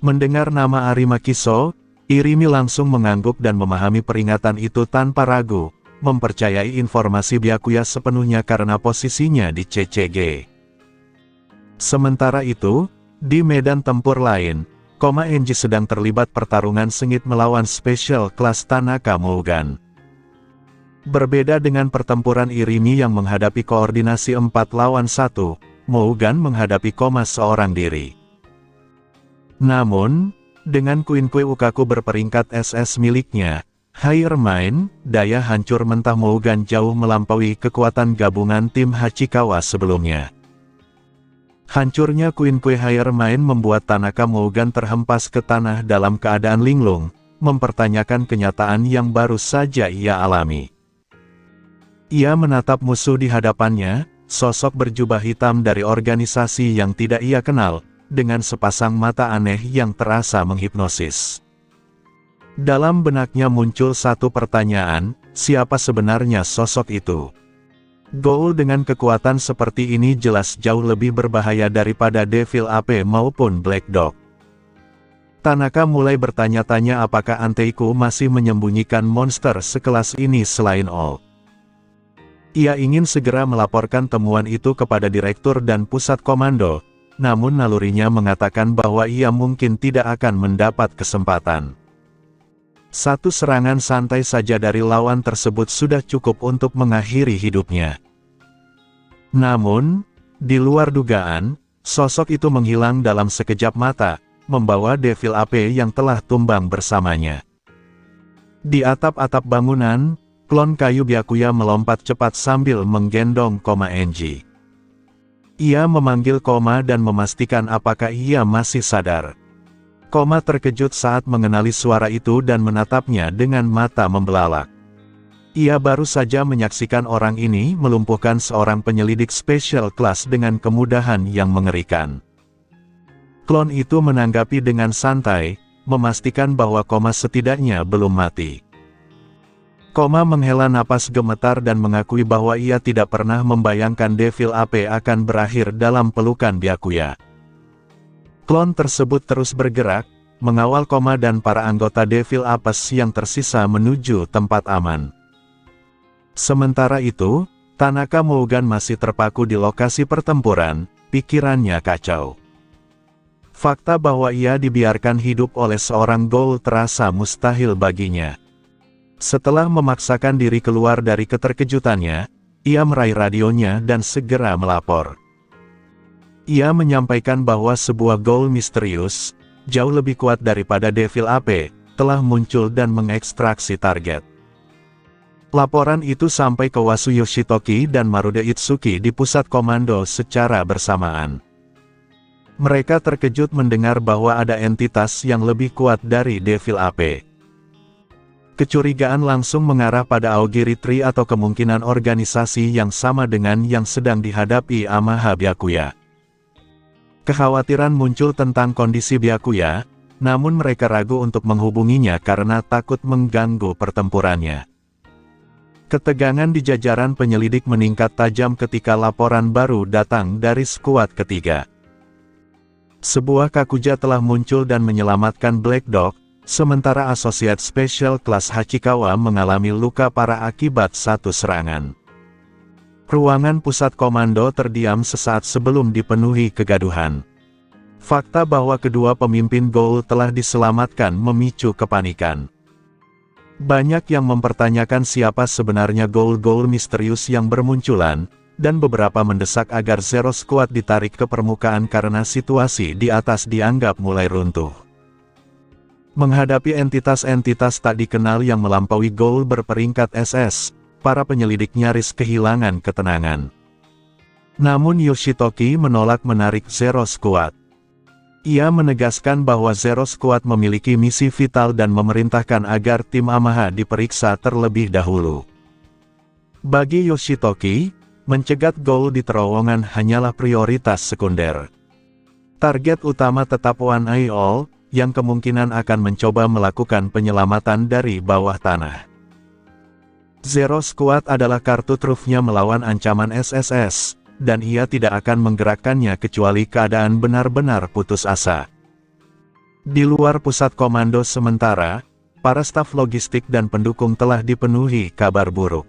Mendengar nama Arima Kiso, Irimi langsung mengangguk dan memahami peringatan itu tanpa ragu, mempercayai informasi Byakuya sepenuhnya karena posisinya di CCG. Sementara itu, di medan tempur lain, Koma Enji sedang terlibat pertarungan sengit melawan Special Class Tanaka Mugen. Berbeda dengan pertempuran Irimi yang menghadapi koordinasi 4 lawan 1, Mugen menghadapi Koma seorang diri. Namun, dengan Quinque Ukaku berperingkat SS miliknya, Higher Mind, daya hancur mentah Mugen jauh melampaui kekuatan gabungan tim Hachikawa sebelumnya. Hancurnya Quinque Higher Mind membuat Tanaka Mugen terhempas ke tanah dalam keadaan linglung, mempertanyakan kenyataan yang baru saja ia alami. Ia menatap musuh di hadapannya, sosok berjubah hitam dari organisasi yang tidak ia kenal, dengan sepasang mata aneh yang terasa menghipnosis. Dalam benaknya muncul satu pertanyaan, siapa sebenarnya sosok itu? Ghoul dengan kekuatan seperti ini jelas jauh lebih berbahaya daripada Devil Ape maupun Black Dog. Tanaka mulai bertanya-tanya apakah Anteiku masih menyembunyikan monster sekelas ini selain All. Ia ingin segera melaporkan temuan itu kepada direktur dan pusat komando, namun nalurinya mengatakan bahwa ia mungkin tidak akan mendapat kesempatan. Satu serangan santai saja dari lawan tersebut sudah cukup untuk mengakhiri hidupnya. Namun, di luar dugaan, sosok itu menghilang dalam sekejap mata, membawa Devil Ape yang telah tumbang bersamanya. Di atap-atap bangunan, klon kayu Byakuya melompat cepat sambil menggendong Koma Enji. Ia memanggil Koma dan memastikan apakah ia masih sadar. Koma terkejut saat mengenali suara itu dan menatapnya dengan mata membelalak. Ia baru saja menyaksikan orang ini melumpuhkan seorang penyelidik special class dengan kemudahan yang mengerikan. Klon itu menanggapi dengan santai, memastikan bahwa Koma setidaknya belum mati. Koma menghela napas gemetar dan mengakui bahwa ia tidak pernah membayangkan Devil Ape akan berakhir dalam pelukan Byakuya. Klon tersebut terus bergerak, mengawal Koma dan para anggota Devil Apes yang tersisa menuju tempat aman. Sementara itu, Tanaka Mugen masih terpaku di lokasi pertempuran, pikirannya kacau. Fakta bahwa ia dibiarkan hidup oleh seorang Ghoul terasa mustahil baginya. Setelah memaksakan diri keluar dari keterkejutannya, ia meraih radionya dan segera melapor. Ia menyampaikan bahwa sebuah Ghoul misterius, jauh lebih kuat daripada Devil Ape, telah muncul dan mengekstraksi target. Laporan itu sampai ke Wasu Yoshitoki dan Marude Itsuki di pusat komando secara bersamaan. Mereka terkejut mendengar bahwa ada entitas yang lebih kuat dari Devil Ape. Kecurigaan langsung mengarah pada Aogiri Tree atau kemungkinan organisasi yang sama dengan yang sedang dihadapi Amaha Byakuya. Kekhawatiran muncul tentang kondisi Byakuya, namun mereka ragu untuk menghubunginya karena takut mengganggu pertempurannya. Ketegangan di jajaran penyelidik meningkat tajam ketika laporan baru datang dari skuad ketiga. Sebuah Kakuja telah muncul dan menyelamatkan Black Dog, sementara Associate Special Class Hachikawa mengalami luka parah akibat satu serangan. Ruangan pusat komando terdiam sesaat sebelum dipenuhi kegaduhan. Fakta bahwa kedua pemimpin Ghoul telah diselamatkan memicu kepanikan. Banyak yang mempertanyakan siapa sebenarnya Ghoul-Ghoul misterius yang bermunculan, dan beberapa mendesak agar Zero Squad ditarik ke permukaan karena situasi di atas dianggap mulai runtuh. Menghadapi entitas-entitas tak dikenal yang melampaui Ghoul berperingkat SS, para penyelidik nyaris kehilangan ketenangan. Namun Yoshitoki menolak menarik Zero Squad. Ia menegaskan bahwa Zero Squad memiliki misi vital dan memerintahkan agar tim Amaha diperiksa terlebih dahulu. Bagi Yoshitoki, mencegat Ghoul di terowongan hanyalah prioritas sekunder. Target utama tetap One Eye All, yang kemungkinan akan mencoba melakukan penyelamatan dari bawah tanah. Zero Squad adalah kartu trufnya melawan ancaman SSS, dan ia tidak akan menggerakkannya kecuali keadaan benar-benar putus asa. Di luar pusat komando sementara, para staf logistik dan pendukung telah dipenuhi kabar buruk.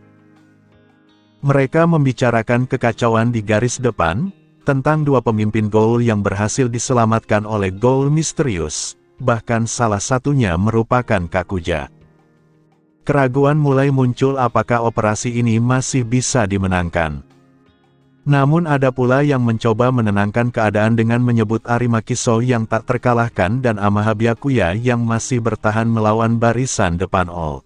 Mereka membicarakan kekacauan di garis depan, tentang dua pemimpin Ghoul yang berhasil diselamatkan oleh Ghoul misterius, bahkan salah satunya merupakan Kakuja. Keraguan mulai muncul apakah operasi ini masih bisa dimenangkan. Namun ada pula yang mencoba menenangkan keadaan dengan menyebut Arima Kiso yang tak terkalahkan dan Amaha Byakuya yang masih bertahan melawan barisan depan All.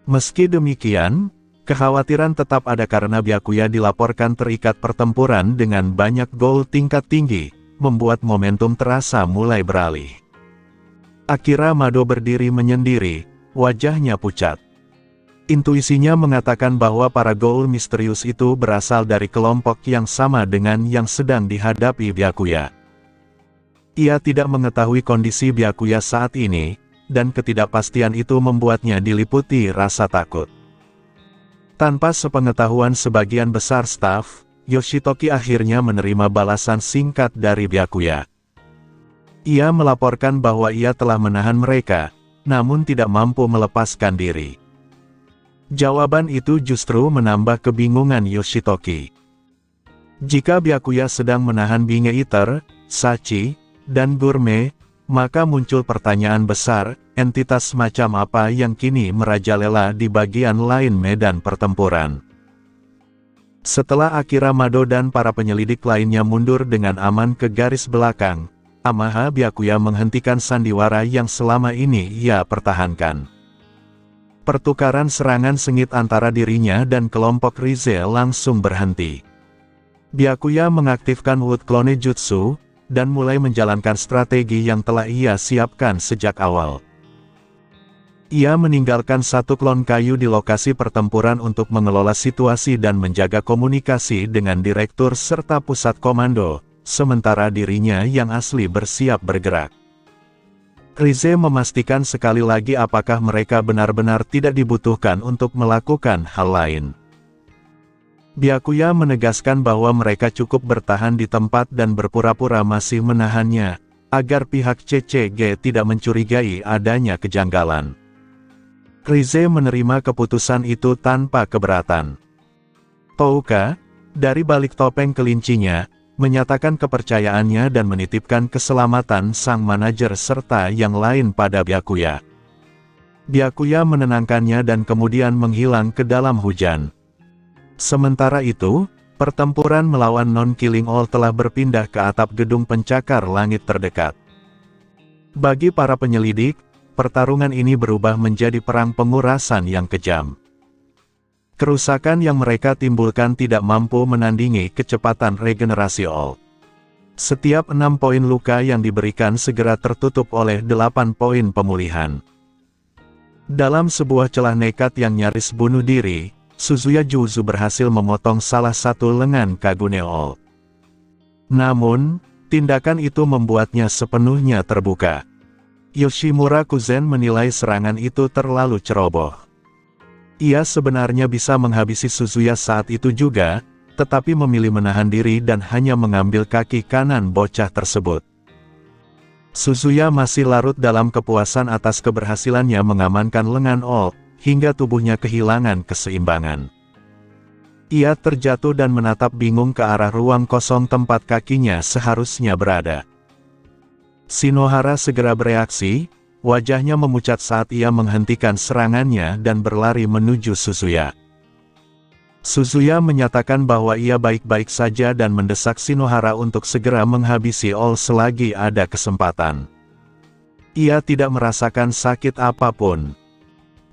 Meski demikian, kekhawatiran tetap ada karena Byakuya dilaporkan terikat pertempuran dengan banyak Ghoul tingkat tinggi, membuat momentum terasa mulai beralih. Akira Mado berdiri menyendiri, wajahnya pucat. Intuisinya mengatakan bahwa para Ghoul misterius itu berasal dari kelompok yang sama dengan yang sedang dihadapi Byakuya. Ia tidak mengetahui kondisi Byakuya saat ini, dan ketidakpastian itu membuatnya diliputi rasa takut. Tanpa sepengetahuan sebagian besar staf, Yoshitoki akhirnya menerima balasan singkat dari Byakuya. Ia melaporkan bahwa ia telah menahan mereka, namun tidak mampu melepaskan diri. Jawaban itu justru menambah kebingungan Yoshitoki. Jika Byakuya sedang menahan Binge Eater, Sachi, dan Gourmet, maka muncul pertanyaan besar, entitas macam apa yang kini merajalela di bagian lain medan pertempuran. Setelah Akira Mado dan para penyelidik lainnya mundur dengan aman ke garis belakang, Amaha Byakuya menghentikan sandiwara yang selama ini ia pertahankan. Pertukaran serangan sengit antara dirinya dan kelompok Rize langsung berhenti. Byakuya mengaktifkan Wood Clone Jutsu, dan mulai menjalankan strategi yang telah ia siapkan sejak awal. Ia meninggalkan satu klon kayu di lokasi pertempuran untuk mengelola situasi dan menjaga komunikasi dengan direktur serta pusat komando, sementara dirinya yang asli bersiap bergerak. Rize memastikan sekali lagi apakah mereka benar-benar tidak dibutuhkan untuk melakukan hal lain. Byakuya menegaskan bahwa mereka cukup bertahan di tempat dan berpura-pura masih menahannya, agar pihak CCG tidak mencurigai adanya kejanggalan. Rize menerima keputusan itu tanpa keberatan. Touka, dari balik topeng kelincinya, menyatakan kepercayaannya dan menitipkan keselamatan sang manajer serta yang lain pada Byakuya. Byakuya menenangkannya dan kemudian menghilang ke dalam hujan. Sementara itu, pertempuran melawan Non-Killing All telah berpindah ke atap gedung pencakar langit terdekat. Bagi para penyelidik, pertarungan ini berubah menjadi perang pengurasan yang kejam. Kerusakan yang mereka timbulkan tidak mampu menandingi kecepatan regenerasi All. Setiap 6 poin luka yang diberikan segera tertutup oleh 8 poin pemulihan. Dalam sebuah celah nekat yang nyaris bunuh diri, Suzuya Juzu berhasil memotong salah satu lengan Kagune All. Namun, tindakan itu membuatnya sepenuhnya terbuka. Yoshimura Kuzen menilai serangan itu terlalu ceroboh. Ia sebenarnya bisa menghabisi Suzuya saat itu juga, tetapi memilih menahan diri dan hanya mengambil kaki kanan bocah tersebut. Suzuya masih larut dalam kepuasan atas keberhasilannya mengamankan lengan All, hingga tubuhnya kehilangan keseimbangan. Ia terjatuh dan menatap bingung ke arah ruang kosong tempat kakinya seharusnya berada. Shinohara segera bereaksi, wajahnya memucat saat ia menghentikan serangannya dan berlari menuju Suzuya. Suzuya menyatakan bahwa ia baik-baik saja dan mendesak Shinohara untuk segera menghabisi All selagi ada kesempatan. Ia tidak merasakan sakit apapun.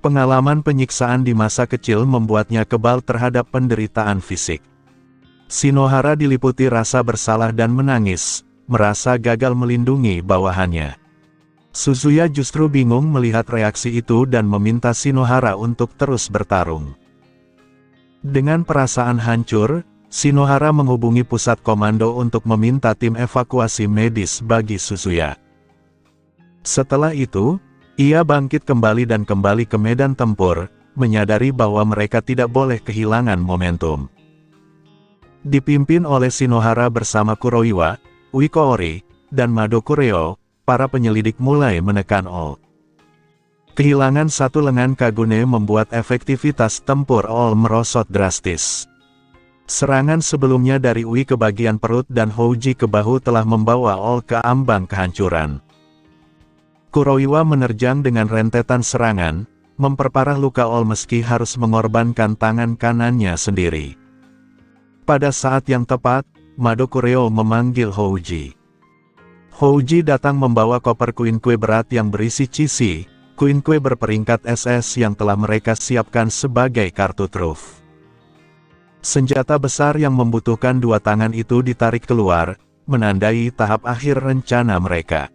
Pengalaman penyiksaan di masa kecil membuatnya kebal terhadap penderitaan fisik. Shinohara diliputi rasa bersalah dan menangis, merasa gagal melindungi bawahannya. Suzuya justru bingung melihat reaksi itu dan meminta Shinohara untuk terus bertarung. Dengan perasaan hancur, Shinohara menghubungi pusat komando untuk meminta tim evakuasi medis bagi Suzuya. Setelah itu, ia bangkit kembali dan kembali ke medan tempur, menyadari bahwa mereka tidak boleh kehilangan momentum. Dipimpin oleh Shinohara bersama Kuroiwa, Uiko Ori, dan Mado Kureo, para penyelidik mulai menekan All. Kehilangan satu lengan Kagune membuat efektivitas tempur All merosot drastis. Serangan sebelumnya dari Ui ke bagian perut dan Houji ke bahu telah membawa All ke ambang kehancuran. Kuroiwa menerjang dengan rentetan serangan, memperparah luka All meski harus mengorbankan tangan kanannya sendiri. Pada saat yang tepat, Mado Kureo memanggil Houji. Houji datang membawa koper Quinque berat yang berisi Cici, Quinque berperingkat SS yang telah mereka siapkan sebagai kartu truf. Senjata besar yang membutuhkan dua tangan itu ditarik keluar, menandai tahap akhir rencana mereka.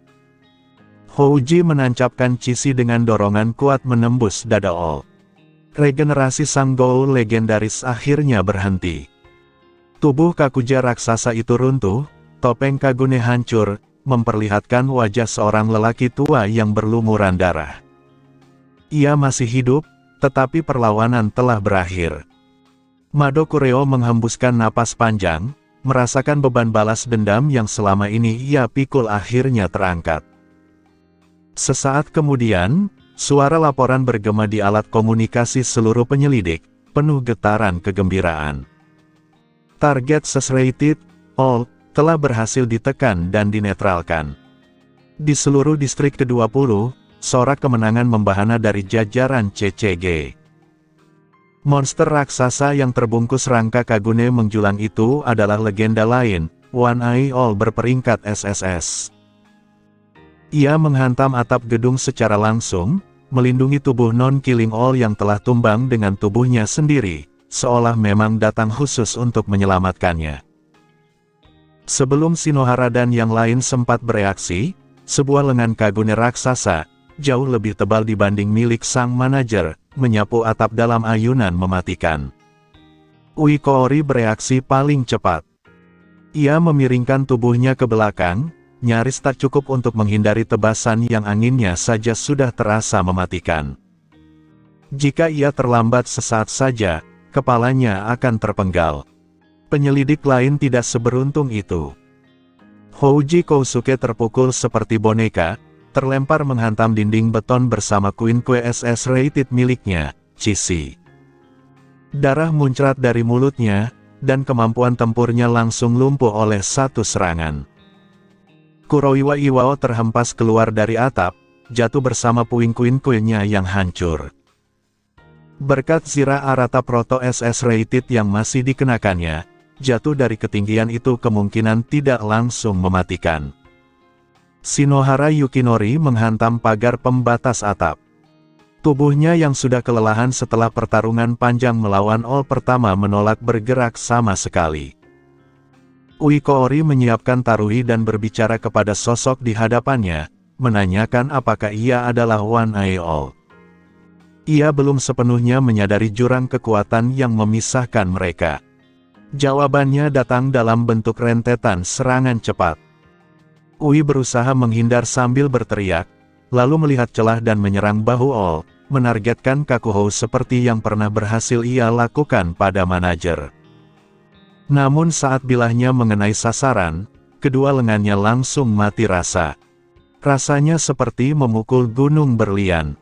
Houji menancapkan Cici dengan dorongan kuat menembus dada All. Regenerasi sang Ghoul legendaris akhirnya berhenti. Tubuh Kakuja raksasa itu runtuh, topeng Kagune hancur, memperlihatkan wajah seorang lelaki tua yang berlumuran darah. Ia masih hidup, tetapi perlawanan telah berakhir. Mado Kureo menghembuskan napas panjang, merasakan beban balas dendam yang selama ini ia pikul akhirnya terangkat. Sesaat kemudian, suara laporan bergema di alat komunikasi seluruh penyelidik, penuh getaran kegembiraan. Target Rated All telah berhasil ditekan dan dinetralkan. Di seluruh distrik ke-20, sorak kemenangan membahana dari jajaran CCG. Monster raksasa yang terbungkus rangka Kagune menjulang itu adalah legenda lain, One Eye All berperingkat SSS. Ia menghantam atap gedung secara langsung, melindungi tubuh non-killing All yang telah tumbang dengan tubuhnya sendiri, seolah memang datang khusus untuk menyelamatkannya. Sebelum Shinohara dan yang lain sempat bereaksi, sebuah lengan Kagune raksasa, jauh lebih tebal dibanding milik sang manajer, menyapu atap dalam ayunan mematikan. Ui Koori bereaksi paling cepat. Ia memiringkan tubuhnya ke belakang, nyaris tak cukup untuk menghindari tebasan yang anginnya saja sudah terasa mematikan. Jika ia terlambat sesaat saja, kepalanya akan terpenggal. Penyelidik lain tidak seberuntung itu. Houji Kousuke terpukul seperti boneka, terlempar menghantam dinding beton bersama Quinque SS Rated miliknya, Cici. Darah muncrat dari mulutnya, dan kemampuan tempurnya langsung lumpuh oleh satu serangan. Kuroiwa Iwao terhempas keluar dari atap, jatuh bersama puing Quinque-nya yang hancur. Berkat Zira Arata Proto SS Rated yang masih dikenakannya, jatuh dari ketinggian itu kemungkinan tidak langsung mematikan. Shinohara Yukinori menghantam pagar pembatas atap. Tubuhnya yang sudah kelelahan setelah pertarungan panjang melawan All pertama menolak bergerak sama sekali. Ui Koori menyiapkan taruhi dan berbicara kepada sosok di hadapannya, menanyakan apakah ia adalah One Eye All. Ia belum sepenuhnya menyadari jurang kekuatan yang memisahkan mereka. Jawabannya datang dalam bentuk rentetan serangan cepat. Ui berusaha menghindar sambil berteriak, lalu melihat celah dan menyerang bahu All, menargetkan Kakuho seperti yang pernah berhasil ia lakukan pada manajer. Namun saat bilahnya mengenai sasaran, kedua lengannya langsung mati rasa. Rasanya seperti memukul gunung berlian.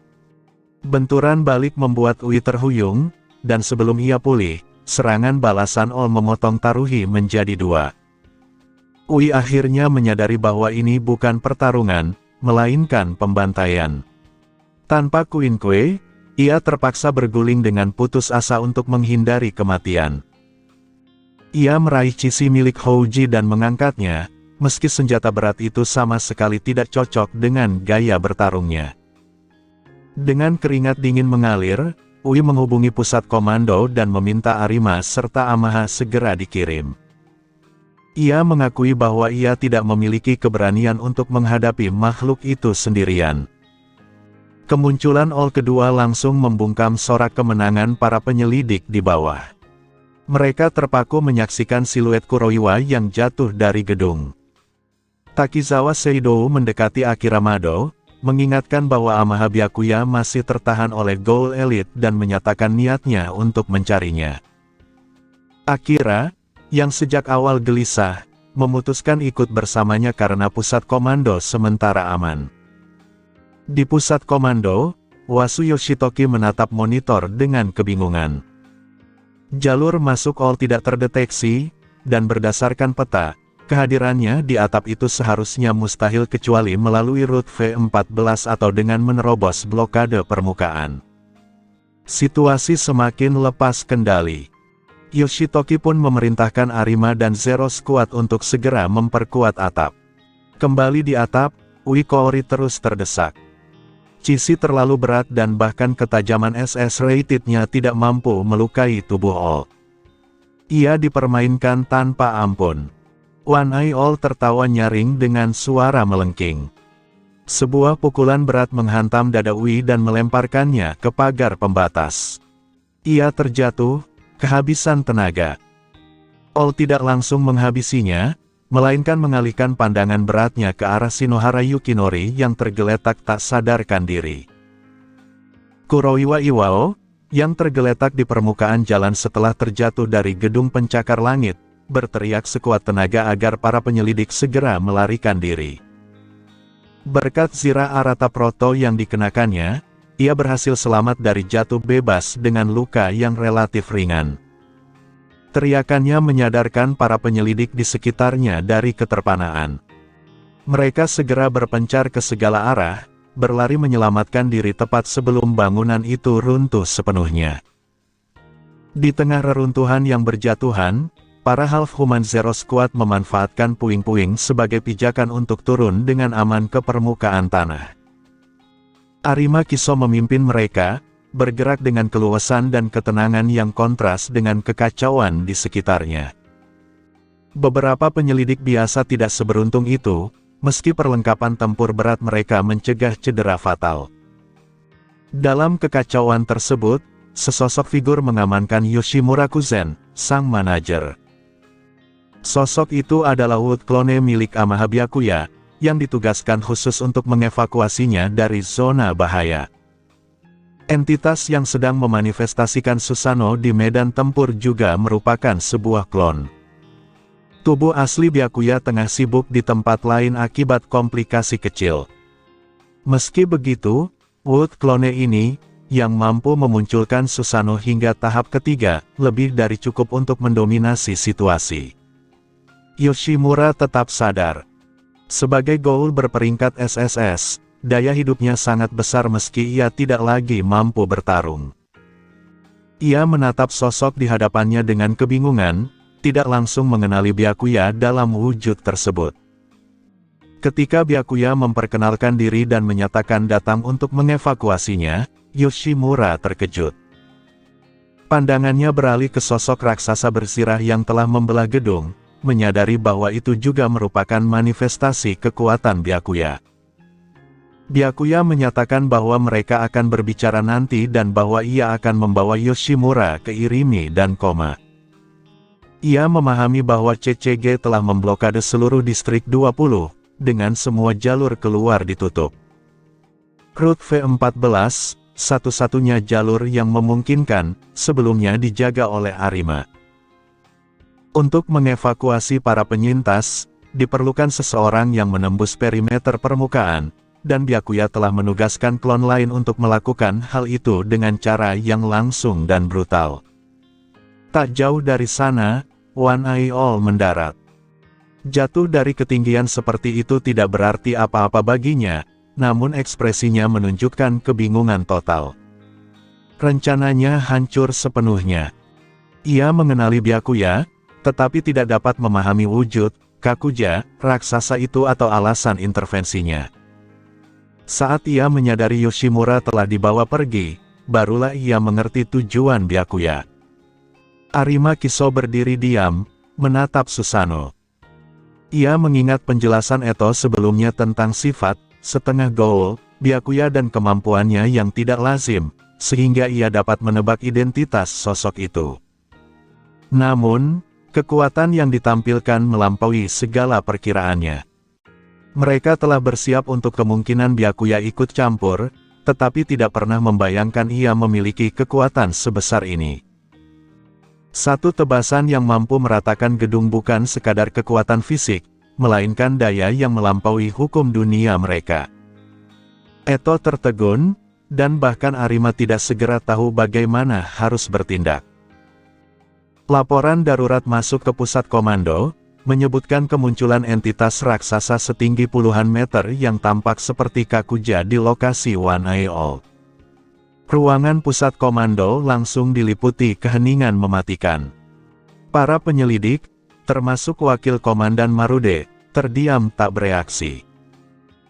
Benturan balik membuat Ui terhuyung, dan sebelum ia pulih, serangan balasan All memotong taruhi menjadi dua. Ui akhirnya menyadari bahwa ini bukan pertarungan, melainkan pembantaian. Tanpa Quinque, ia terpaksa berguling dengan putus asa untuk menghindari kematian. Ia meraih Cici milik Houji dan mengangkatnya, meski senjata berat itu sama sekali tidak cocok dengan gaya bertarungnya. Dengan keringat dingin mengalir, Ui menghubungi pusat komando dan meminta Arima serta Amaha segera dikirim. Ia mengakui bahwa ia tidak memiliki keberanian untuk menghadapi makhluk itu sendirian. Kemunculan All kedua langsung membungkam sorak kemenangan para penyelidik di bawah. Mereka terpaku menyaksikan siluet Kuroiwa yang jatuh dari gedung. Takizawa Seido mendekati Akira Mado, mengingatkan bahwa Amaha Byakuya masih tertahan oleh Ghoul Elite dan menyatakan niatnya untuk mencarinya. Akira, yang sejak awal gelisah, memutuskan ikut bersamanya karena pusat komando sementara aman. Di pusat komando, Wasu Yoshitoki menatap monitor dengan kebingungan. Jalur masuk All tidak terdeteksi, dan berdasarkan peta, kehadirannya di atap itu seharusnya mustahil kecuali melalui rute V14 atau dengan menerobos blokade permukaan. Situasi semakin lepas kendali. Yoshitoki pun memerintahkan Arima dan Zero Squad untuk segera memperkuat atap. Kembali di atap, Uikoori terus terdesak. Cisi terlalu berat dan bahkan ketajaman SS Rated-nya tidak mampu melukai tubuh All. Ia dipermainkan tanpa ampun. One Eye All tertawa nyaring dengan suara melengking. Sebuah pukulan berat menghantam dada Ui dan melemparkannya ke pagar pembatas. Ia terjatuh, kehabisan tenaga. All tidak langsung menghabisinya, melainkan mengalihkan pandangan beratnya ke arah Shinohara Yukinori yang tergeletak tak sadarkan diri. Kuroiwa Iwao, yang tergeletak di permukaan jalan setelah terjatuh dari gedung pencakar langit, berteriak sekuat tenaga agar para penyelidik segera melarikan diri. Berkat Zira Arata Proto yang dikenakannya, ia berhasil selamat dari jatuh bebas dengan luka yang relatif ringan. Teriakannya menyadarkan para penyelidik di sekitarnya dari keterpanaan. Mereka segera berpencar ke segala arah, berlari menyelamatkan diri tepat sebelum bangunan itu runtuh sepenuhnya. Di tengah reruntuhan yang berjatuhan, para Half-Human Zero Squad memanfaatkan puing-puing sebagai pijakan untuk turun dengan aman ke permukaan tanah. Arima Kiso memimpin mereka, bergerak dengan keluasan dan ketenangan yang kontras dengan kekacauan di sekitarnya. Beberapa penyelidik biasa tidak seberuntung itu, meski perlengkapan tempur berat mereka mencegah cedera fatal. Dalam kekacauan tersebut, sesosok figur mengamankan Yoshimura Kuzen, sang manajer. Sosok itu adalah Wood Clone milik Amaha Byakuya, yang ditugaskan khusus untuk mengevakuasinya dari zona bahaya. Entitas yang sedang memanifestasikan Susanoo di medan tempur juga merupakan sebuah klon. Tubuh asli Byakuya tengah sibuk di tempat lain akibat komplikasi kecil. Meski begitu, Wood Clone ini, yang mampu memunculkan Susanoo hingga tahap ketiga, lebih dari cukup untuk mendominasi situasi. Yoshimura tetap sadar. Sebagai Ghoul berperingkat SSS, daya hidupnya sangat besar meski ia tidak lagi mampu bertarung. Ia menatap sosok di hadapannya dengan kebingungan, tidak langsung mengenali Byakuya dalam wujud tersebut. Ketika Byakuya memperkenalkan diri dan menyatakan datang untuk mengevakuasinya, Yoshimura terkejut. Pandangannya beralih ke sosok raksasa bersirah yang telah membelah gedung, menyadari bahwa itu juga merupakan manifestasi kekuatan Byakuya. Byakuya menyatakan bahwa mereka akan berbicara nanti dan bahwa ia akan membawa Yoshimura ke Irimi dan Koma. Ia memahami bahwa CCG telah memblokade seluruh distrik 20, dengan semua jalur keluar ditutup. Rute V14, satu-satunya jalur yang memungkinkan, sebelumnya dijaga oleh Arima. Untuk mengevakuasi para penyintas, diperlukan seseorang yang menembus perimeter permukaan, dan Byakuya telah menugaskan klon lain untuk melakukan hal itu dengan cara yang langsung dan brutal. Tak jauh dari sana, One Eye All mendarat. Jatuh dari ketinggian seperti itu tidak berarti apa-apa baginya, namun ekspresinya menunjukkan kebingungan total. Rencananya hancur sepenuhnya. Ia mengenali Byakuya, tetapi tidak dapat memahami wujud, Kakuja, raksasa itu atau alasan intervensinya. Saat ia menyadari Yoshimura telah dibawa pergi, barulah ia mengerti tujuan Byakuya. Arima Kiso berdiri diam, menatap Susanoo. Ia mengingat penjelasan Eto sebelumnya tentang sifat, setengah Ghoul, Byakuya dan kemampuannya yang tidak lazim, sehingga ia dapat menebak identitas sosok itu. Namun, kekuatan yang ditampilkan melampaui segala perkiraannya. Mereka telah bersiap untuk kemungkinan Byakuya ikut campur, tetapi tidak pernah membayangkan ia memiliki kekuatan sebesar ini. Satu tebasan yang mampu meratakan gedung bukan sekadar kekuatan fisik, melainkan daya yang melampaui hukum dunia mereka. Eto tertegun, dan bahkan Arima tidak segera tahu bagaimana harus bertindak. Laporan darurat masuk ke pusat komando, menyebutkan kemunculan entitas raksasa setinggi puluhan meter yang tampak seperti Kakuja di lokasi One Eye All. Ruangan pusat komando langsung diliputi keheningan mematikan. Para penyelidik, termasuk wakil komandan Marude, terdiam tak bereaksi.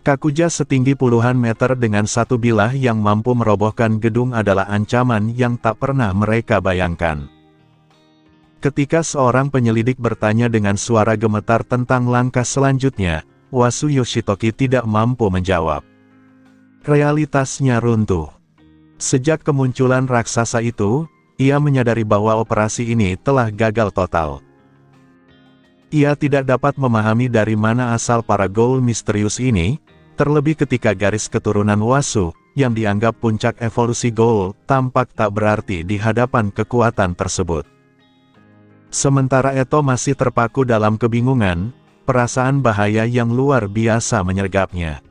Kakuja setinggi puluhan meter dengan satu bilah yang mampu merobohkan gedung adalah ancaman yang tak pernah mereka bayangkan. Ketika seorang penyelidik bertanya dengan suara gemetar tentang langkah selanjutnya, Wasu Yoshitoki tidak mampu menjawab. Realitasnya runtuh. Sejak kemunculan raksasa itu, ia menyadari bahwa operasi ini telah gagal total. Ia tidak dapat memahami dari mana asal para ghoul misterius ini, terlebih ketika garis keturunan Wasu, yang dianggap puncak evolusi ghoul, tampak tak berarti di hadapan kekuatan tersebut. Sementara Eto masih terpaku dalam kebingungan, perasaan bahaya yang luar biasa menyergapnya.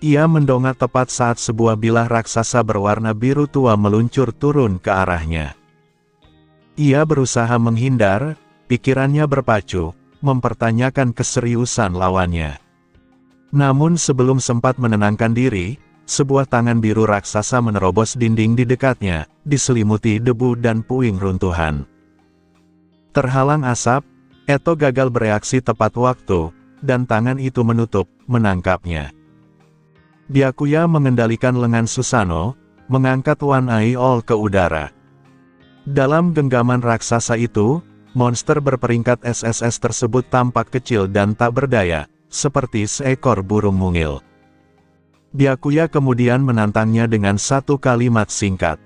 Ia mendongak tepat saat sebuah bilah raksasa berwarna biru tua meluncur turun ke arahnya. Ia berusaha menghindar, pikirannya berpacu, mempertanyakan keseriusan lawannya. Namun sebelum sempat menenangkan diri, sebuah tangan biru raksasa menerobos dinding di dekatnya, diselimuti debu dan puing runtuhan. Terhalang asap, Eto gagal bereaksi tepat waktu, dan tangan itu menangkapnya. Byakuya mengendalikan lengan Susanoo, mengangkat One Eye All ke udara. Dalam genggaman raksasa itu, monster berperingkat SSS tersebut tampak kecil dan tak berdaya, seperti seekor burung mungil. Byakuya kemudian menantangnya dengan satu kalimat singkat.